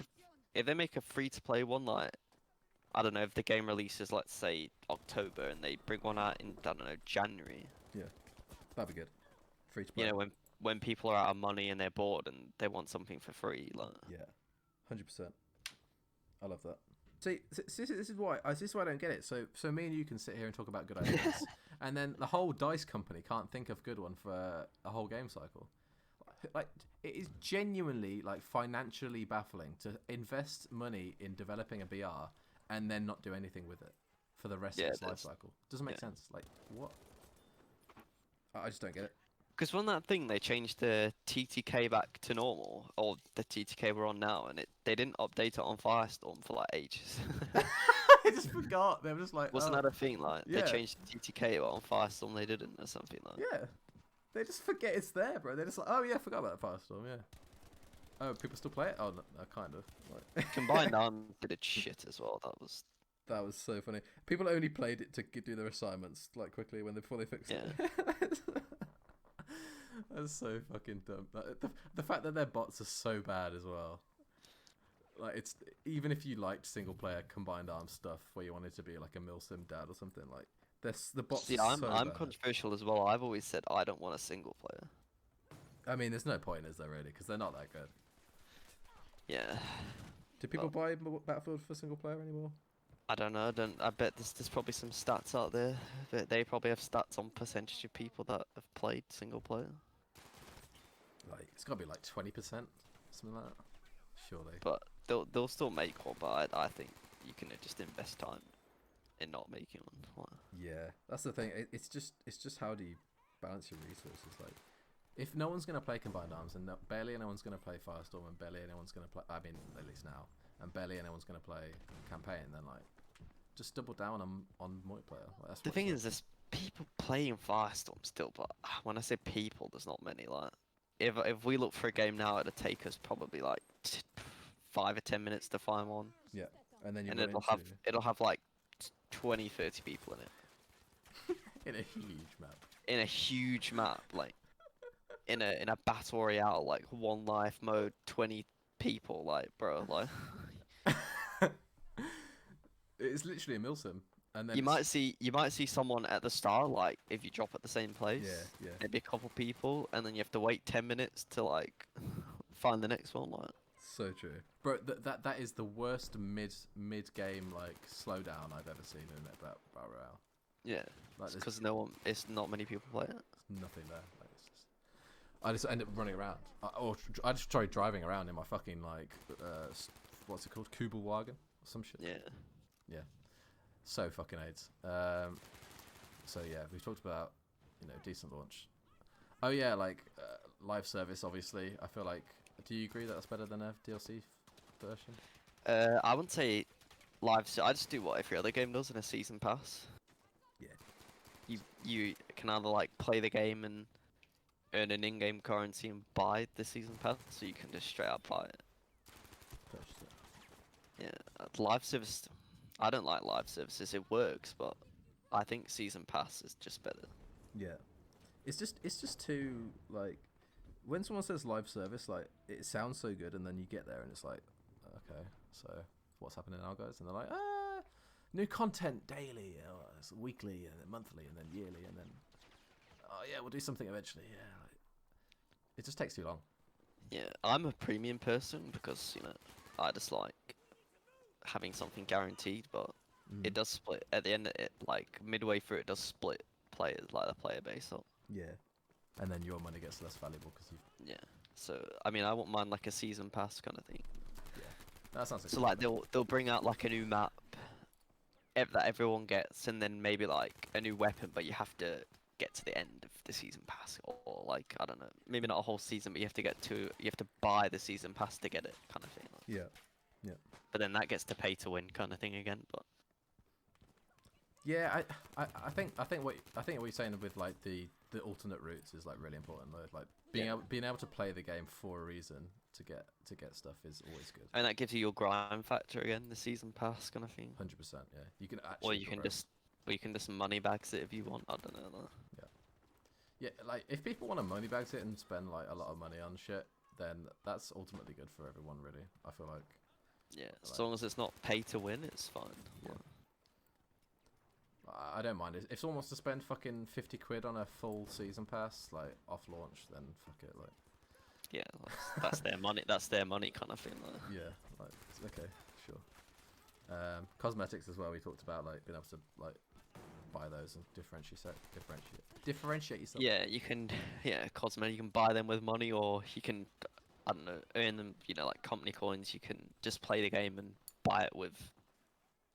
if they make a free to play one, like I don't know, if the game releases, let's say October, and they bring one out in I don't know January. That'd be good. Free to play. You know, when people are out of money and they're bored and they want something for free, like. Yeah, 100%. I love that. See, this is why I don't get it. So me and you can sit here and talk about good ideas, and then the whole DICE company can't think of good one for a whole game cycle. Like, it is genuinely like financially baffling to invest money in developing a BR and then not do anything with it for the rest of its life cycle. Doesn't make sense. Like, what? I just don't get it. Because from that thing, they changed the TTK back to normal, or the TTK we're on now, and they didn't update it on Firestorm for like ages. I just forgot. They were just like, Wasn't oh. that a thing? Like Yeah. they changed the TTK, but on Firestorm they didn't, or something like. Yeah. They just forget it's there, bro. They're just like, oh yeah, I forgot about Firestorm, yeah. Oh, people still play it? Oh, no, kind of. Like... Combined Arms did it shit as well. That was so funny. People only played it to do their assignments like quickly before they fixed it. That's so fucking dumb. Like, the fact that their bots are so bad as well. Like, it's even if you liked single player Combined Arms stuff where you wanted to be like a milsim dad or something, like the bots. See, are I'm so bad. controversial as well. I've always said I don't want a single player. I mean, there's no point, is there really? Because they're not that good. Yeah. Do people buy Battlefield for single player anymore? I don't know. I bet there's probably some stats out there. They probably have stats on percentage of people that have played single player. Like, it's got to be like 20%, something like that. Surely. But they'll still make one. But I think you can just invest time in not making one. Yeah, that's the thing. It's just how do you balance your resources? Like, if no one's gonna play Combined Arms and barely anyone's gonna play Firestorm and barely anyone's gonna play, I mean, at least now, and barely anyone's gonna play campaign, then like, just double down on multiplayer. Like, that's The thing is, there's people playing Firestorm still, but when I say people, there's not many. Like, if we look for a game now, it'll take us probably like 5 or 10 minutes to find one. Yeah, and then it'll have like 20, 30 people in it. in a huge map. In a huge map, like in a battle royale, like one life mode, 20 people, like bro, like. It's literally a milsim, and then you might see someone at the start, like if you drop at the same place. Yeah. Maybe a couple people, and then you have to wait 10 minutes to like find the next one. Like. So true, bro. That is the worst mid game like slowdown I've ever seen in that battle royale. Yeah, Like, because it's not many people play it. There's nothing there. Like, I just end up running around, I just tried driving around in my fucking like what's it called, Kubelwagen or some shit. Yeah, so fucking AIDS. So yeah, we've talked about decent launch. Oh yeah, like live service. Obviously, I feel like. Do you agree that that's better than a DLC version? I wouldn't say live. I just do what every other game does in a season pass. Yeah. you can either like play the game and earn an in-game currency and buy the season pass, so you can just straight up buy it. Purchase it. Yeah, live service. I don't like live services. It works, but I think season pass is just better. Yeah, it's just too like when someone says live service, like it sounds so good, and then you get there and it's like, okay, so what's happening now, guys? And they're like, new content daily, or it's weekly, and then monthly, and then yearly, and then oh yeah, we'll do something eventually. Yeah, like, it just takes too long. Yeah, I'm a premium person because I just like having something guaranteed, but it does split at the end. Like midway through, it does split players, like the player base up. Yeah, and then your money gets less valuable because you. Yeah. So I mean, I wouldn't mind like a season pass kind of thing. Yeah, that sounds like. So like they'll bring out like a new map that everyone gets, and then maybe like a new weapon, but you have to get to the end of the season pass, or like I don't know, maybe not a whole season, but you have to buy the season pass to get it, kind of thing. Yeah, yeah. But then that gets to pay to win kind of thing again. But yeah, I think what you're saying with like the alternate routes is like really important though. Like being able to play the game for a reason to get stuff is always good. And that gives you your grind factor again, the season pass kind of thing. 100%, yeah. You can actually. Or you can just money bags it if you want. I don't know. Yeah. Yeah, like if people want to money bags it and spend like a lot of money on shit, then that's ultimately good for everyone, really. I feel like. Yeah, as long as it's not pay to win, it's fine. Yeah. I don't mind. If someone wants to spend fucking 50 quid on a full season pass, like off launch, then fuck it. Like. Yeah, that's their money. That's their money, kind of thing. Like. Yeah, like okay, sure. Cosmetics as well. We talked about like being able to like buy those and differentiate yourself. Yeah, you can. Yeah, cosmetic. You can buy them with money, or you can, I don't know, earn them. Like company coins. You can just play the game and buy it with,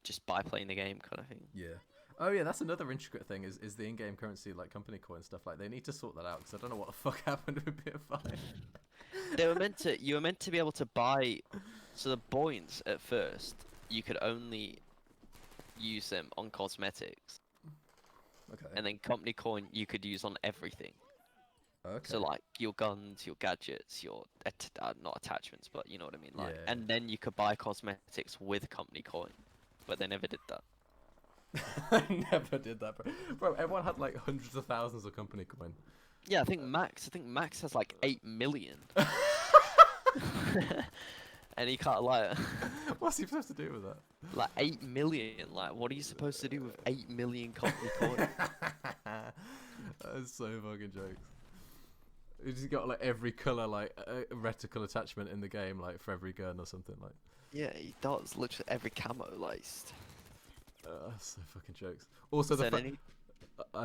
just by playing the game, kind of thing. Yeah. Oh yeah, that's another intricate thing is the in-game currency, like company coin stuff. Like they need to sort that out because I don't know what the fuck happened with BF5. You were meant to be able to buy, so the points at first you could only use them on cosmetics. Okay. And then company coin you could use on everything. Okay. So like your guns, your gadgets, your not attachments, but you know what I mean. Like, Yeah. and then you could buy cosmetics with company coin, but they never did that. I never did that, bro. Everyone had like hundreds of thousands of company coin. Yeah, I think Max has like 8 million. And he can't like. What's he supposed to do with that? Like 8 million. Like, what are you supposed to do with 8 million company coin? That's so fucking jokes. He's just got like every color, like reticle attachment in the game, like for every gun or something, like. Yeah, he does. Literally every camo laced. So fucking jokes. Also, So the then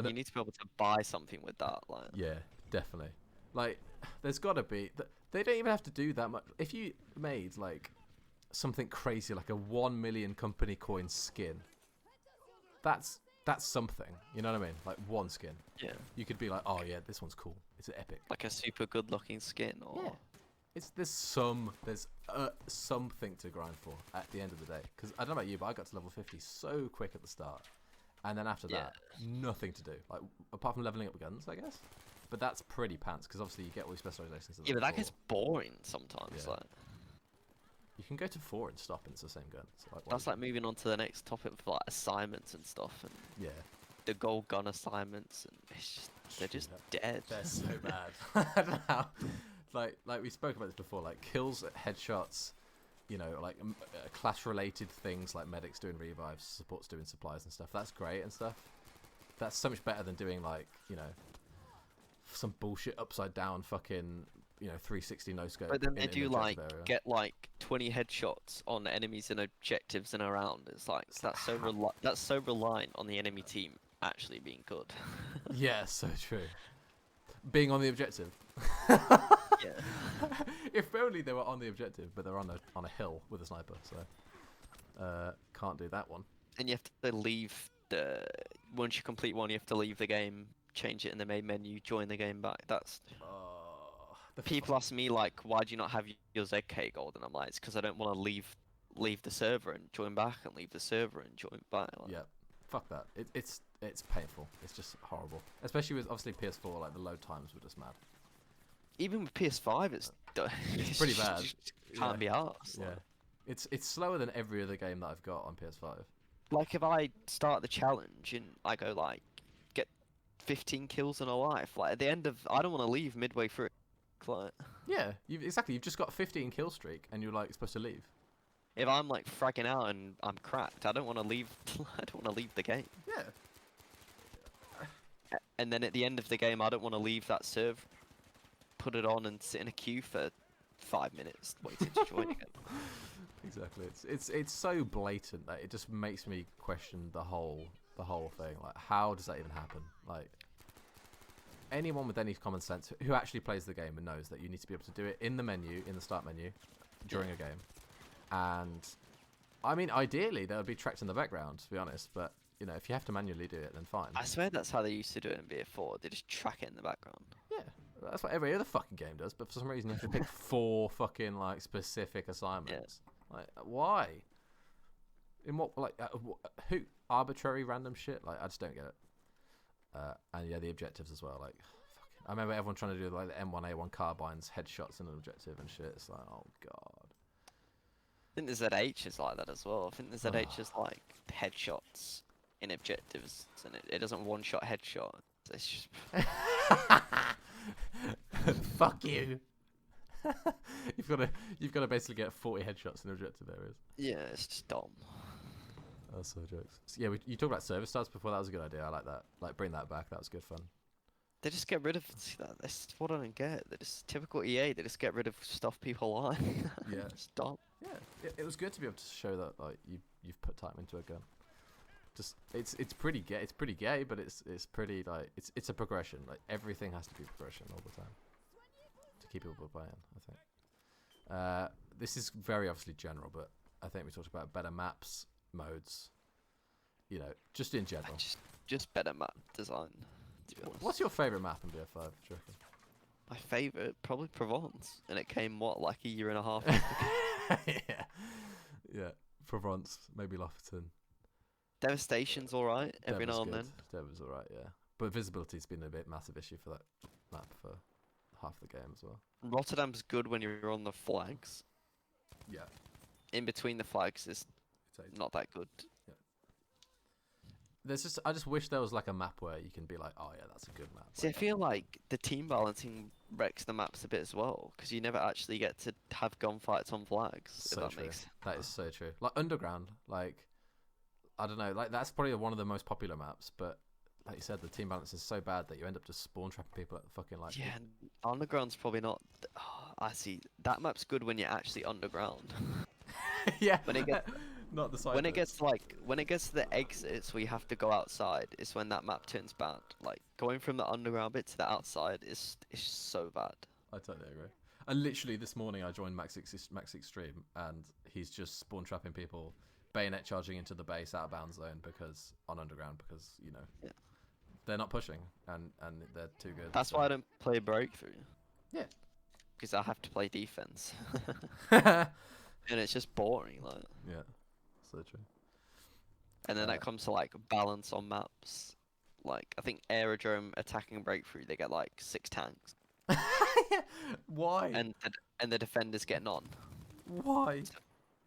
you need to be able to buy something with that, like. yeah, definitely. Like, there's got to be. They don't even have to do that much. If you made like something crazy, like a 1 million company coin skin, that's something. You know what I mean? Like one skin. Yeah. You could be like, oh yeah, this one's cool. It's epic. Like a super good looking skin, or. Yeah. There's something to grind for at the end of the day. Because I don't know about you, but I got to level 50 so quick at the start, and then after that, nothing to do. Like apart from leveling up guns, I guess. But that's pretty pants because obviously you get all these specializations. Yeah, but that gets boring sometimes. Yeah. Like. You can go to 4 and stop, and it's the same gun. So, like, That's like moving on to the next topic for like assignments and stuff, and yeah, the gold gun assignments, and it's just, they're just dead. they're so bad. I don't know how. Like we spoke about this before, like kills, headshots, you know, like clash-related things like medics doing revives, supports doing supplies and stuff. That's great and stuff. That's so much better than doing like, you know, some bullshit upside down fucking, you know, 360 no scope. But then they in do an like area. get like 20 headshots on enemies and objectives and around. It's like that's so reliant on the enemy team actually being good. Yeah, so true. Being on the objective. Yeah. If only they were on the objective, but they're on a hill with a sniper, so can't do that one. And you have to leave once you complete one, you have to leave the game, change it in the main menu, join the game back. That's people ask me like, why do you not have your ZK gold? And I'm like, it's because I don't want to leave the server and join back, and leave the server and join back. Like, Yeah, fuck that. it's painful. It's just horrible, especially with obviously PS4. Like the load times were just mad. Even with PS5, it's Pretty bad. Can't be arsed. Yeah, it's slower than every other game that I've got on PS5. Like if I start the challenge and I go like get 15 kills in a life, like at the end of, I don't want to leave midway through. Like, Yeah, exactly. You've just got a 15 kill streak, and you're like supposed to leave. if I'm like fragging out and I'm cracked, I don't want to leave. I don't want to leave the game. Yeah. And then at the end of the game, I don't want to leave that serve, put it on, and sit in a queue for 5 minutes waiting to join again. Exactly. It's so blatant that it just makes me question the whole thing. Like, how does that even happen? Like, anyone with any common sense who actually plays the game and knows that you need to be able to do it in the menu, in the start menu, during a game. And I mean, ideally, they would be tracked in the background, to be honest. But you know, if you have to manually do it, then fine. I swear that's how they used to do it in BF4. They just track it in the background. Yeah, that's what every other fucking game does. But for some reason, you have to pick 4 fucking like specific assignments. Like, why? In what, like, who, arbitrary random shit? Like, I just don't get it. And yeah, the objectives as well. Like, fucking, I remember everyone trying to do like the M1A1 carbines, headshots, and an objective and shit. It's like, oh god. I think the ZH is like that as well. I think the ZH is like headshots in objectives, and it doesn't one-shot headshot. It's just fuck you. you've got to basically get 40 headshots in objective areas. yeah, it's just dumb. That's so jokes. So, yeah, you talked about service stars before. That was a good idea. I like that. Like, bring that back. That was good fun. They just get rid of that. That's what I don't get. They just typical EA. They just get rid of stuff people like. Yeah. It's dumb. Yeah, it was good to be able to show that like you've put time into a gun. Just it's pretty gay. It's pretty gay, but it's pretty like it's a progression. Like everything has to be progression all the time to keep people playing. I think. This is very obviously general, but I think we talked about better maps, modes. You know, just in general. Just better map design. To be honest. What's your favorite map in BF5? Do you reckon? My favourite? Probably Provence. And it came, what, like a year and a half Yeah. Provence, maybe Lofton. Devastation's alright, every Dev was now and good. then. Dev was alright, yeah. But visibility's been a bit massive issue for that map for half the game as well. Rotterdam's good when you're on the flags. Yeah. In between the flags is not that good. I just wish there was like a map where you can be like, oh yeah, that's a good map. See, I Like, feel like the team balancing wrecks the maps a bit as well, because you never actually get to have gunfights on flags. so if that true. makes That is so true. Like Underground, like I don't know, like that's probably one of the most popular maps, but like you said, the team balance is so bad that you end up just spawn trapping people at the fucking like. Yeah, and underground's probably not. Oh, I see. That map's good when you're actually underground. Yeah. When it gets not the side. when it gets to the exits where you have to go outside, is when that map turns bad. Like going from the underground bit to the outside is so bad. I totally agree. And literally this morning I joined Max Extreme and he's just spawn trapping people, bayonet charging into the base out of bounds zone because on underground because you know they're not pushing and they're too good. That's why I don't play breakthrough. Yeah. Because I have to play defense. Yeah, And it's just boring, like. so true. And then that comes to like balance on maps. Like I think aerodrome attacking breakthrough, they get like 6 tanks, Why? and the defenders get none. Why?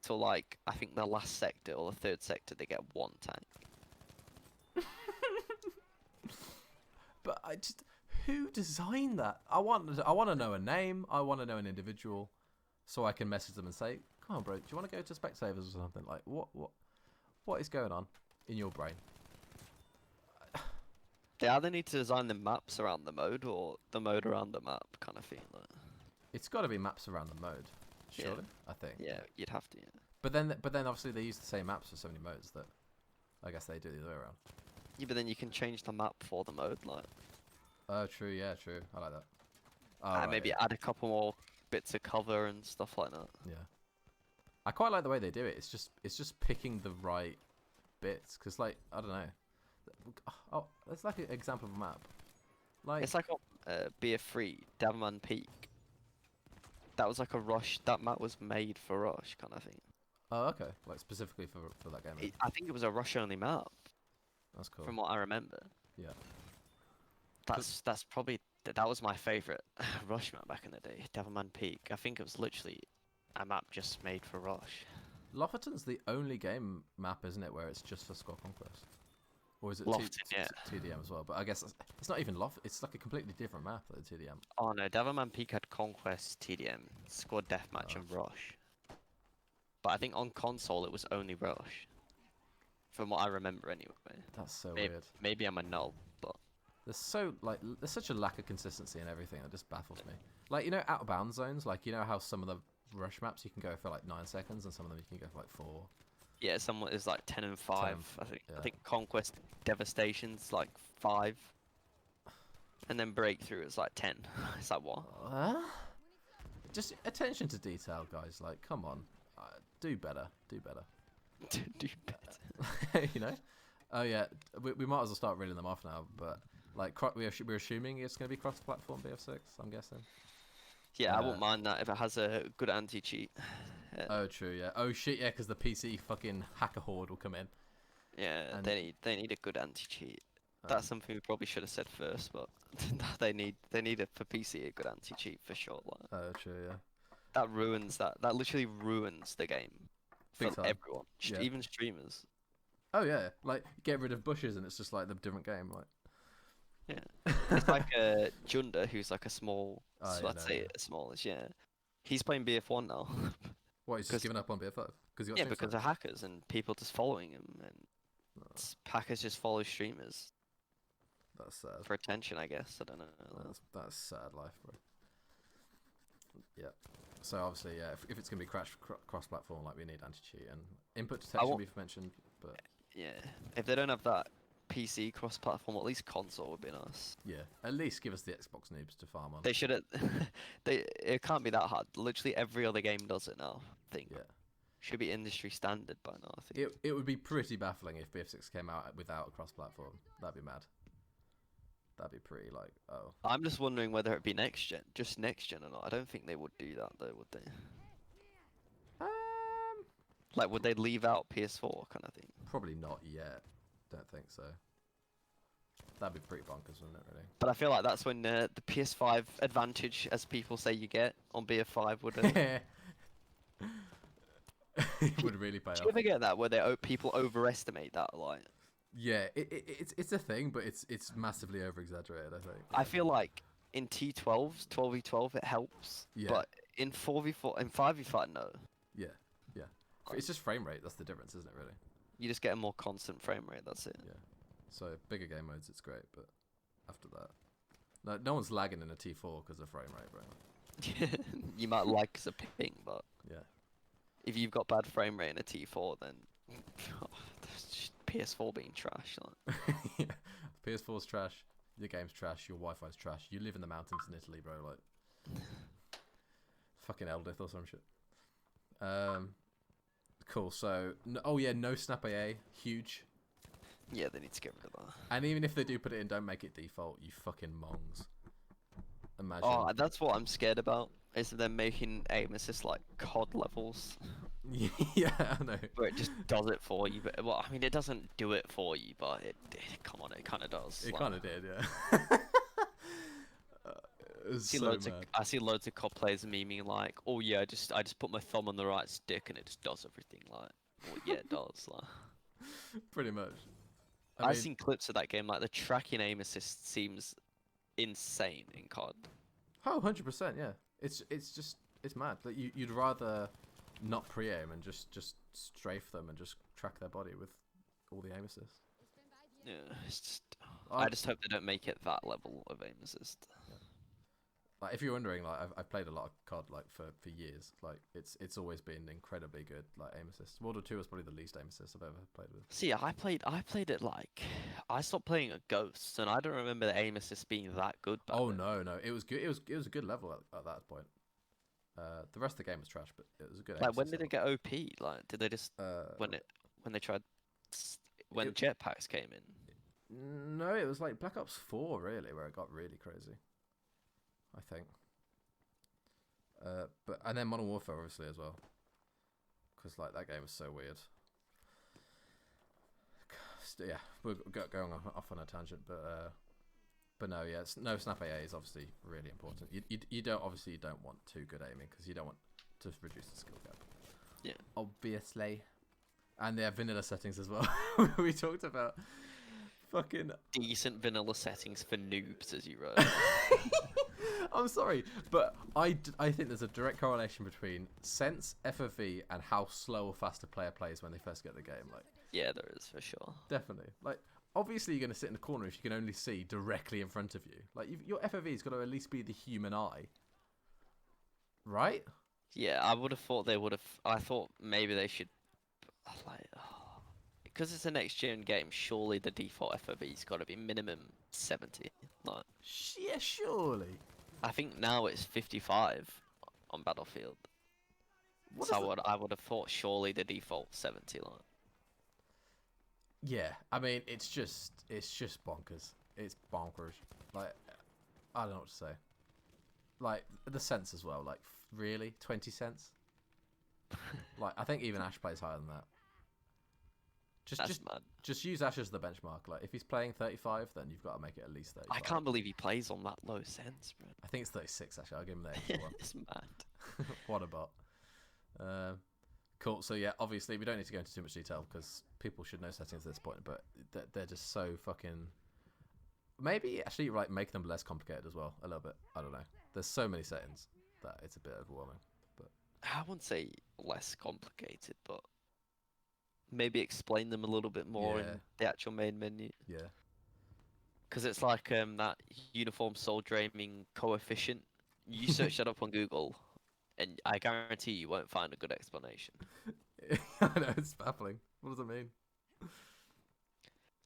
So like I think the last sector or the 3rd sector they get 1 tank. But I just, who designed that? I want to know a name. I want to know an individual, so I can message them and say, "Come on, bro, do you want to go to Specsavers or something?" Like, what is going on in your brain? They either need to design the maps around the mode or the mode around the map, kind of thing. Like. It's got to be maps around the mode, surely. Yeah. I think. Yeah, you'd have to. Yeah. But then obviously they use the same maps for so many modes that I guess they do the other way around. Yeah, but then you can change the map for the mode, like. Oh, true. Yeah, true. I like that. Oh, And right, maybe yeah. add a couple more bits of cover and stuff like that. Yeah. I quite like the way they do it. It's just picking the right bits because like I don't know. Oh, that's like an example of a map. Like It's like on BF3, Damman Peak. That was like a rush. That map was made for rush, kind of thing. oh okay, like specifically for that game. then. I think it was a rush only map. That's cool. from what I remember. Yeah. That's probably that was my favorite Rush map back in the day, Devilman Peak. I think it was literally a map just made for Rush. Lofferton's the only game map, isn't it, where it's just for Squad Conquest? Or is it Lofton, yeah. 2DM as well? But I guess it's not even Loft. It's like a completely different map than 2DM. Oh no, Devilman Peak had Conquest, TDM, Squad Deathmatch, and Rush. But I think on console it was only Rush. From what I remember anyway. That's so maybe, weird. Maybe I'm a null, but there's such a lack of consistency in everything that just baffles me. Like, you know, out of bounds zones, like, you know how some of the Rush maps you can go for like 9 seconds and some of them you can go for like 4. yeah, someone is like 10 and 5. I think yeah. I think Conquest Devastation's like 5. And then Breakthrough is like 10. It's like what? Just attention to detail, guys. Like, come on, do better. Do better. Do better. You know? Oh yeah, we might as well start reeling them off now. But like, we're assuming it's going to be cross-platform BF6. I'm guessing. Yeah, I wouldn't mind that if it has a good anti-cheat. Oh true, yeah. Oh shit, yeah, because the PC fucking hacker horde will come in. Yeah, And they need a good anti-cheat. That's something we probably should have said first, but they need it for PC a good anti-cheat for sure. Like. Oh true, yeah. That literally ruins the game Big for time. everyone, Yeah. even streamers. Oh yeah, like get rid of bushes and it's just like the different game. Like, Yeah, it's like Junda, who's like a small, Oh, so yeah, let's no, say yeah. a smallish. Yeah, he's playing BF1 now. what? He's just given up on BF5 because Yeah, because of hackers and people just following him, and hackers just follow streamers That's sad. for attention, I guess. I don't know. That's sad life, bro. Yeah. So obviously, yeah, if it's gonna be cross-platform, like we need anti-cheat and input detection we've mentioned, but Yeah, if they don't have that PC cross-platform, at least console would be nice. yeah, at least give us the Xbox noobs to farm on. They should have. It can't be that hard. Literally every other game does it now. I think. Yeah. Should be industry standard by now. I think. It would be pretty baffling if BF6 came out without a cross-platform. That'd be mad. That'd be pretty like, oh. I'm just wondering whether it'd be next gen, just next gen or not. I don't think they would do that though, would they? Like, would they leave out PS4 kind of thing? Probably not yet. Don't think so. That'd be pretty bonkers, wouldn't it, really? But I feel like that's when the PS5 advantage, as people say you get on BF5, would. It would really pay off. Do you ever get that where people overestimate that? Like, yeah, it's a thing, but it's massively over exaggerated. I think. I feel like in T12s, 12v12, it helps. Yeah. But in 4v4 and 5v5, no. Yeah. It's just frame rate. That's the difference, isn't it? Really. You just get a more constant frame rate. That's it. Yeah. So bigger game modes, it's great, but after that, no one's lagging in a T4 because of frame rate, bro. You might like as a ping, but Yeah. if you've got bad frame rate in a T4, then PS4 being trash. Like. Yeah. PS4's trash. Your game's trash. Your Wi-Fi's trash. You live in the mountains in Italy, bro. Like, fucking Eldith or some shit. Cool. So, no snap AA. Huge. Yeah, they need to get rid of that. And even if they do put it in, don't make it default. You fucking mongs. Imagine. Oh, that's what I'm scared about. Is them making aim assist like COD levels, Yeah, I know. where it just does it for you. But well, I mean, it doesn't do it for you, but come on, it kind of does. It like, kind of did, yeah. It was so mad. I see loads of COD players memeing like, oh yeah, I just put my thumb on the right stick and it just does everything. Like, well, yeah, it does. Like, Pretty much. I've seen clips of that game. Like the tracking aim assist seems insane in COD. Oh, 100%, yeah. It's mad. Like you'd rather not pre-aim and just strafe them and just track their body with all the aim assist. Yeah, it's just. I just hope they don't make it that level of aim assist. Yeah. Like if you're wondering, like I've played a lot of COD like for years. Like it's always been incredibly good. Like aim assist. World War 2 was probably the least aim assist I've ever played with. See, I played it like I stopped playing at Ghosts, and I don't remember the aim assist being that good. Back then. No, it was good. It was a good level at that point. The rest of the game was trash, but it was a good. Like when did it get OP? Like did they just when they tried when jetpacks came in? No, it was like Black Ops 4 really, where it got really crazy. I think. And then Modern Warfare obviously as well, because like that game was so weird. yeah, we're going off on a tangent, but no, yeah, no snap AA is obviously really important. You don't want too good aiming because you don't want to reduce the skill gap. Yeah, obviously, and they have vanilla settings as well. We talked about fucking decent vanilla settings for noobs, as you wrote. I'm sorry, but I think there's a direct correlation between sense, FOV, and how slow or fast a player plays when they first get the game. Like, yeah, there is for sure. definitely. Like, obviously you're going to sit in the corner if you can only see directly in front of you. Like, your FOV's got to at least be the human eye, right? Yeah, I would have thought they would have. I thought maybe they should, like, because it's a next gen game. Surely the default FOV's got to be minimum 70. Like, Yeah, surely. I think now it's 55 on Battlefield. What So is I would have thought surely the default 70. Like, Yeah, I mean, it's just bonkers. It's bonkers. Like, I don't know what to say. Like, the cents as well. Like, really? 20 cents? Like, I think even Ash plays higher than that. that's mad. Just use Ash as the benchmark. Like, if he's playing 35, then you've got to make it at least 35. I can't believe he plays on that low sense, bro. I think it's 36, actually. I'll give him the extra one. It's mad. What a bot. Cool. So, yeah, obviously, we don't need to go into too much detail because people should know settings at this point, but they're just so fucking... Maybe, actually, like, make them less complicated as well, a little bit. I don't know. There's so many settings that it's a bit overwhelming. But I wouldn't say less complicated, but maybe explain them a little bit more Yeah. in the actual main menu. yeah. Because it's like that uniform soldier aiming coefficient. You search that up on Google, and I guarantee you won't find a good explanation. I know, it's baffling. What does it mean?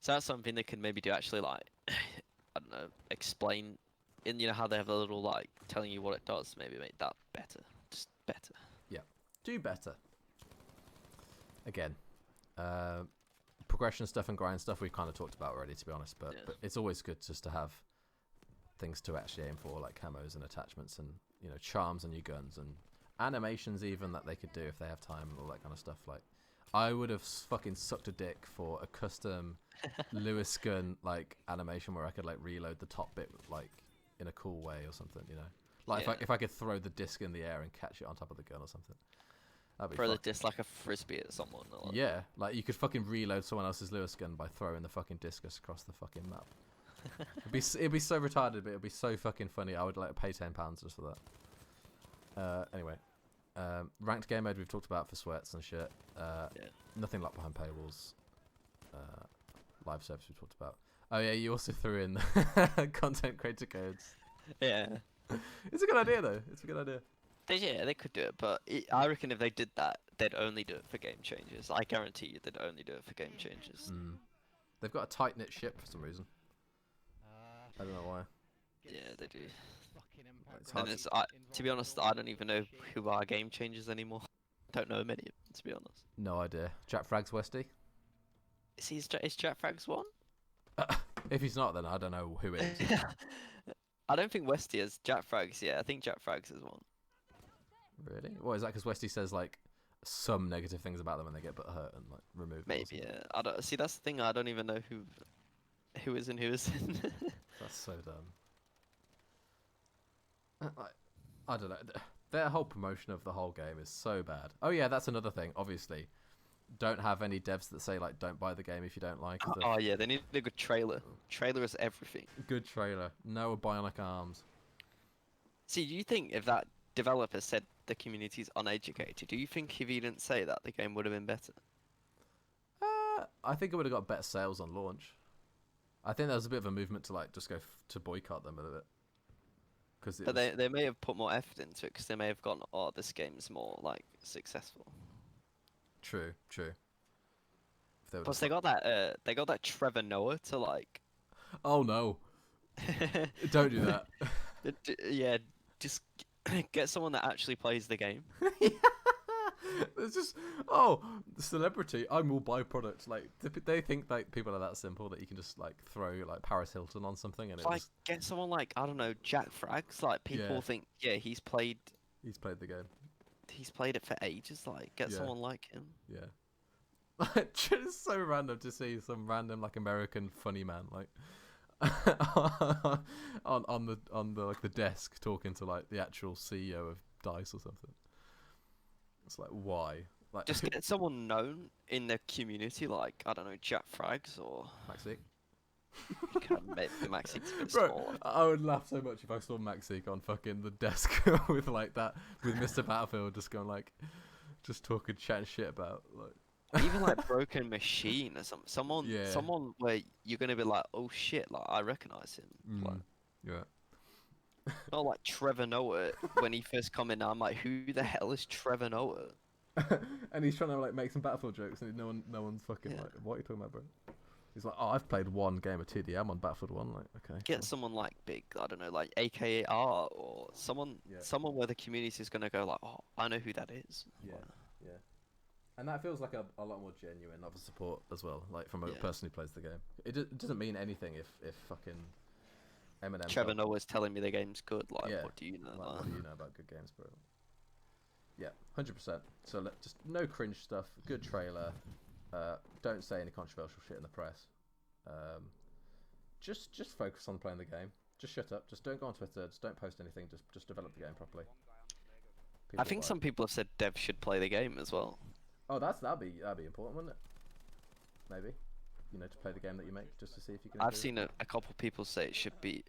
So that's something they could maybe do actually, like, I don't know, explain in, you know, how they have a little, like, telling you what it does. Maybe make that better. Just better. Do better. Again, progression stuff and grind stuff we've kind of talked about already, to be honest, but it's always good just to have things to actually aim for, like camos and attachments and, you know, charms on your guns and animations even that they could do if they have time and all that kind of stuff. Like, I would have fucking sucked a dick for a custom Lewis gun like animation where I could like reload the top bit like in a cool way or something, you know. Like if I could throw the disc in the air and catch it on top of the gun or something. That'd be Throw the fun. disc like a frisbee at someone. Or like... Yeah, like you could fucking reload someone else's Lewis gun by throwing the fucking discus across the fucking map. It'd be so retarded, but it'd be so fucking funny. I would like pay £10 just for that. Anyway, ranked game mode we've talked about for sweats and shit. Nothing locked behind paywalls. Live service we talked about. Oh yeah, you also threw in content creator codes. Yeah. It's a good idea though. It's a good idea. They could do it, but I reckon if they did that, they'd only do it for game changes. I guarantee you they'd only do it for game changes. They've got a tight knit ship for some reason. I don't know why. Yeah, they do. It's And hard. it's, to be honest, I don't even know who are game changers anymore. Don't know many, to be honest. No idea. Jack Frags Westy? Is Jack Frags one? If he's not, then I don't know who it is. I don't think Westy is. Jack Frags, yeah, I think Jack Frags is one. Really? What is that? Because Westy says like some negative things about them when they get hurt and like remove. Maybe, yeah. I don't see. That's the thing. I don't even know who is and who isn't. That's so dumb. I don't know. Their whole promotion of the whole game is so bad. Oh yeah, that's another thing. Obviously, don't have any devs that say like don't buy the game if you don't like it. Oh yeah, they need a good trailer. Trailer is everything. Good trailer. No bionic arms. See, do you think if that developer said the community's uneducated, do you think if he didn't say that, the game would have been better? I think it would have got better sales on launch. I think there was a bit of a movement to like just go to boycott them a bit. But they may have put more effort into it because they may have gone, oh, this game's more like successful. True. Plus, they got that Trevor Noah to like. Oh no! Don't do that. Yeah, just get someone that actually plays the game. It's just the celebrity. I will buy products. Like they think like people are that simple that you can just like throw like Paris Hilton on something and Like get someone like I don't know Jack Frags. Like people think he's played the game. He's played it for ages. Like get someone like him. Yeah. Like, just so random to see some random like American funny man like on the like the desk talking to like the actual CEO of Dice or something. It's like, why? Like, Just get someone known in the community, like I don't know, Jack Frags or Maxi. maybe Maxie's a bit Bro, smaller. I would laugh so much if I saw Maxi on fucking the desk with like that, with Mr. Battlefield just going like, just talking, chatting shit about like. Even like Broken Machine or someone Yeah. someone where you're gonna be like, oh shit, like I recognize him. Like, Yeah. not like Trevor Noah when he first come in. I'm like, who the hell is Trevor Noah? And he's trying to like make some Battlefield jokes, and no one's fucking Yeah. like, what are you talking about, bro? He's like, oh, I've played one game of TDM on Battlefield 1. Like, okay. Get cool. someone like big, I don't know, like AKR or someone Yeah. someone where the community is gonna go like, oh, I know who that is. Yeah, Like, yeah. And that feels like a lot more genuine of a support as well, like from a Yeah. person who plays the game. It doesn't mean anything if fucking Eminem. Trevor Noah's telling me the game's good. Like, Yeah, what do you know? Like, Like, what do you know about good games, bro? Yeah, 100%. So just no cringe stuff. Good trailer. Don't say any controversial shit in the press. Just focus on playing the game. Just shut up. Just don't go on Twitter. Just don't post anything. Just develop the game properly. I think some people have said devs should play the game as well. Oh, that'd be important, wouldn't it? Maybe, to play the game that you make, just to see if you can. I've seen a couple people say it should be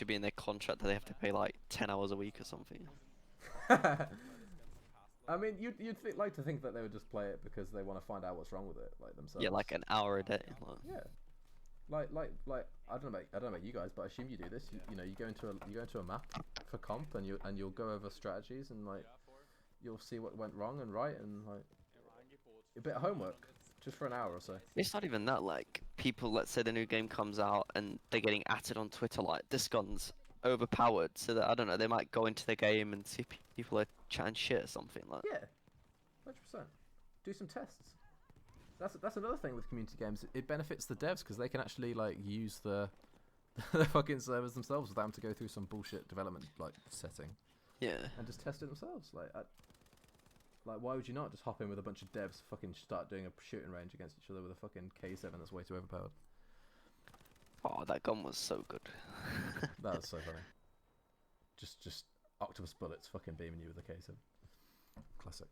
in their contract that they have to pay like 10 hours a week or something. I mean, you'd like to think that they would just play it because they want to find out what's wrong with it, like themselves. Yeah, like an hour a day. Like. Yeah. Like I don't know about you guys, but I assume you do this. You go into a map for comp, and you'll go over strategies, and like you'll see what went wrong and right, and like a bit of homework just for an hour or so. It's not even that. Like people, let's say the new game comes out and they're getting atted on Twitter like this gun's overpowered, so that I don't know, they might go into the game and see people are chatting shit or something like. Yeah, 100%. Do some tests. That's another thing with community games. It benefits the devs because they can actually like use the fucking servers themselves without having to go through some bullshit development like setting. Yeah. And just test it themselves. Like why would you not just hop in with a bunch of devs, fucking start doing a shooting range against each other with a fucking K7 that's way too overpowered? Oh, that gun was so good. That was so funny. Just octopus bullets fucking beaming you with a K7. Classic.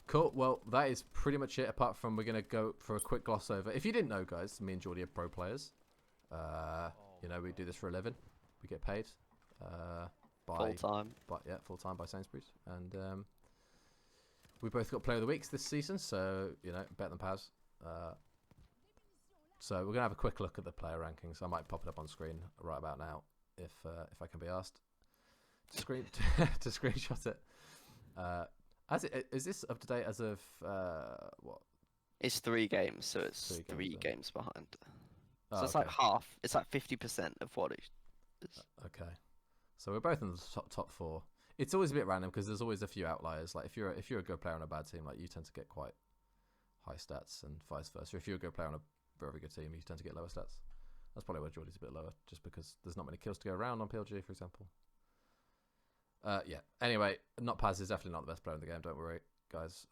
Cool. Well, that is pretty much it. Apart from we're gonna go for a quick gloss over. If you didn't know, guys, me and Jordy are pro players. We do this for a living. We get paid. Full time. Full time by Sainsbury's, and we both got Player of the Weeks this season. So bet them Paz. So we're gonna have a quick look at the player rankings. I might pop it up on screen right about now if I can be asked to screenshot it. Is this up to date as of what? It's 3 games, so it's 3 games behind. So it's like half. It's like 50% of what it is. Okay, so we're both in the top 4. It's always a bit random because there's always a few outliers. Like if you're a good player on a bad team, like you tend to get quite high stats, and vice versa. If you're a good player on a very good team, you tend to get lower stats. That's probably why Jordy's a bit lower, just because there's not many kills to go around on PLG, for example. Yeah. Anyway, not Paz is definitely not the best player in the game. Don't worry, guys.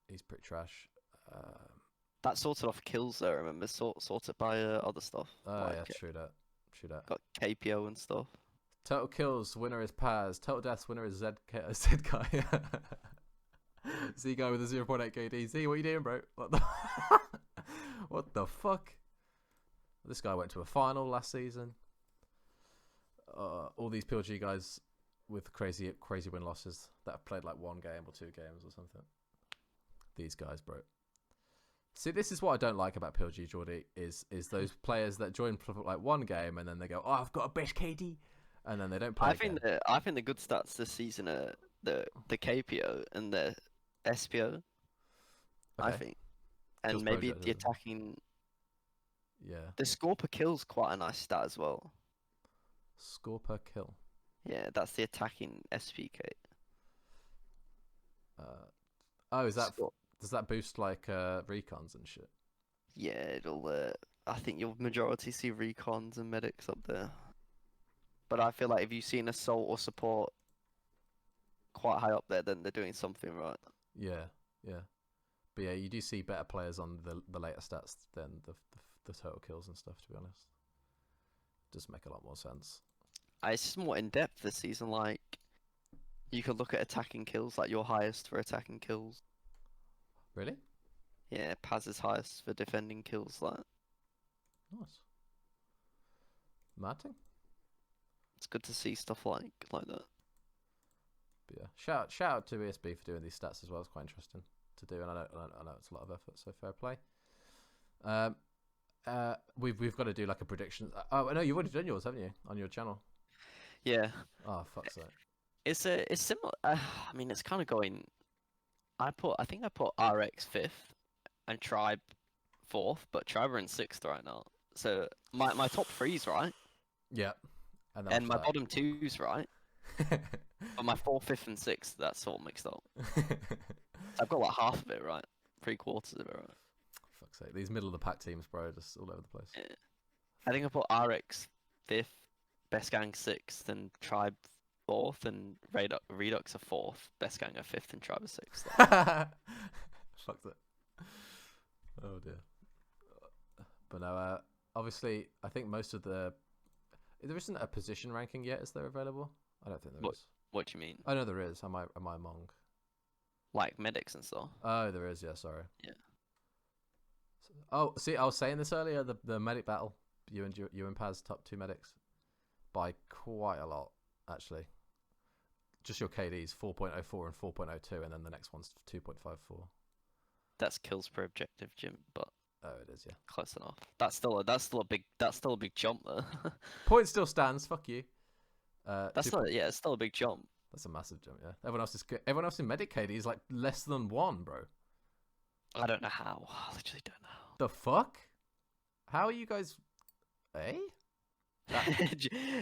He's pretty trash. That sorted off kills though. Remember, sorted by other stuff. Yeah, true that. Got KPO and stuff. Total kills winner is Paz. Total deaths winner is Z guy. Z guy with a 0.8 KD. Z, what are you doing, bro? What the fuck? This guy went to a final last season. All these PLG guys with crazy win losses that have played like 1 game or 2 games or something. These guys, bro. See, this is what I don't like about PLG, Jordy, is those players that join for like 1 game and then they go, oh, I've got a best KD, and then they don't play. I think the good stats this season are the KPO and the SPO. Okay. I think, and Kills maybe project, the attacking. Yeah. The score per kill is quite a nice stat as well. Score per kill. Yeah, that's the attacking SPK. Is that? Does that boost like recons and shit? Yeah, it'll. I think you'll majority see recons and medics up there. But I feel like if you see an assault or support quite high up there, then they're doing something right. Yeah. But yeah, you do see better players on the later stats than the total kills and stuff. To be honest, does make a lot more sense. It's just more in depth this season. Like, you could look at attacking kills, like your highest for attacking kills. Really? Yeah, Paz's highest for defending kills. Like, Nice. Mad thing. it's good to see stuff like that. But yeah, shout out to ESB for doing these stats as well. It's quite interesting to do, and I know it's a lot of effort. So fair play. We've got to do like a prediction. Oh no, you've already done yours, haven't you, on your channel? Yeah, Oh fuck's sake. it's similar. I mean, it's kind of going. I think I put RX 5th and Tribe 4th, but Tribe are in 6th right now. So my top 3's right, Yeah. and my bottom 2's right, but my 4th, 5th, and 6th, that's all mixed up. I've got like half of it right, 3/4 of it right. Fuck's sake, these middle of the pack teams, bro, just all over the place. Yeah. I think I put RX 5th, Best Gang 6th, and Tribe 4th, and Redux are 4th, Best Gang are 5th, and Tribe are 6th. Fucked it. Oh dear. But no, obviously, I think most of there isn't a position ranking yet. Is there available? I don't think there is. What do you mean? I know there is. Am I wrong? Like medics and stuff? Oh, there is. Yeah, sorry. Yeah. Oh, see, I was saying this earlier. The medic battle. You and Paz, top 2 medics, by quite a lot actually. Just your KDs 4.04 and 4.02, and then the next one's 2.54. That's kills per objective, Jim, but Oh, it is, yeah. close enough. That's still a big jump though. Point still stands. Fuck you. It's still a big jump. That's a massive jump, yeah. Everyone else in medic KD is like less than 1, bro. I don't know how. I literally don't know. The fuck? How are you guys? Eh?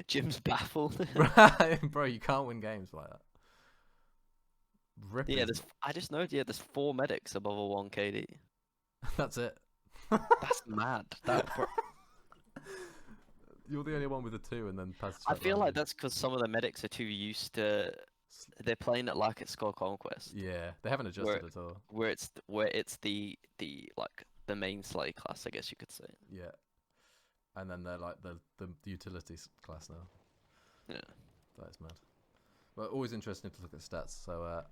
Jim's baffled. Bro, you can't win games like that. Ripping. Yeah, I just know. Yeah, there's 4 medics above a 1 KD. That's it. That's mad. You're the only one with a 2, and then Paz. I feel like that's because some of the medics are too used to. They're playing it like it's Skull Conquest. Yeah, they haven't adjusted at all. Where it's the like the main slay class, I guess you could say. Yeah, and then they're like the utilities class now. Yeah, that is mad. Well, always interesting to look at stats. So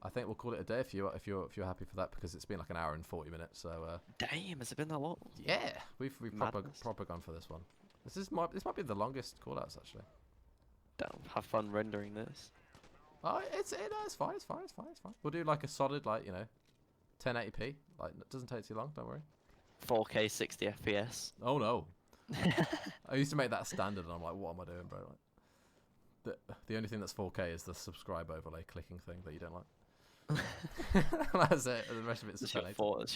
I think we'll call it a day if you're happy for that, because it's been like an hour and 40 minutes. So damn, has it been that long? Yeah, we've proper gone for this one. This might be the longest callouts actually. Damn, have fun rendering this. Oh, it's fine. We'll do like a solid 1080p. Like, it doesn't take too long. Don't worry. 4K 60 FPS. Oh no. I used to make that standard, and I'm like, what am I doing, bro? Like, the only thing that's 4K is the subscribe overlay clicking thing that you don't like. That's it. And the rest of it's It's your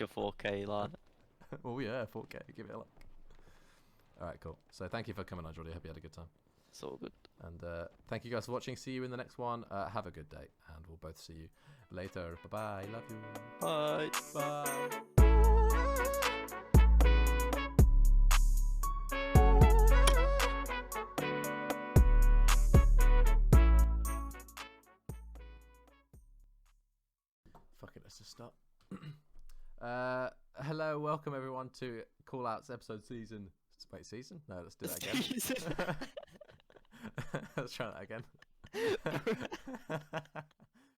4K, lad. Oh yeah, 4K. Give it a look. All right, cool. So thank you for coming on, Jordy. Hope you had a good time. It's all good. And thank you guys for watching. See you in the next one. Have a good day, and we'll both see you later. Bye bye. Love you. Bye. Bye. Fuck it, let's just start. Hello, welcome everyone to Callouts episode season. Wait, season? No, let's do that again. Let's try that again.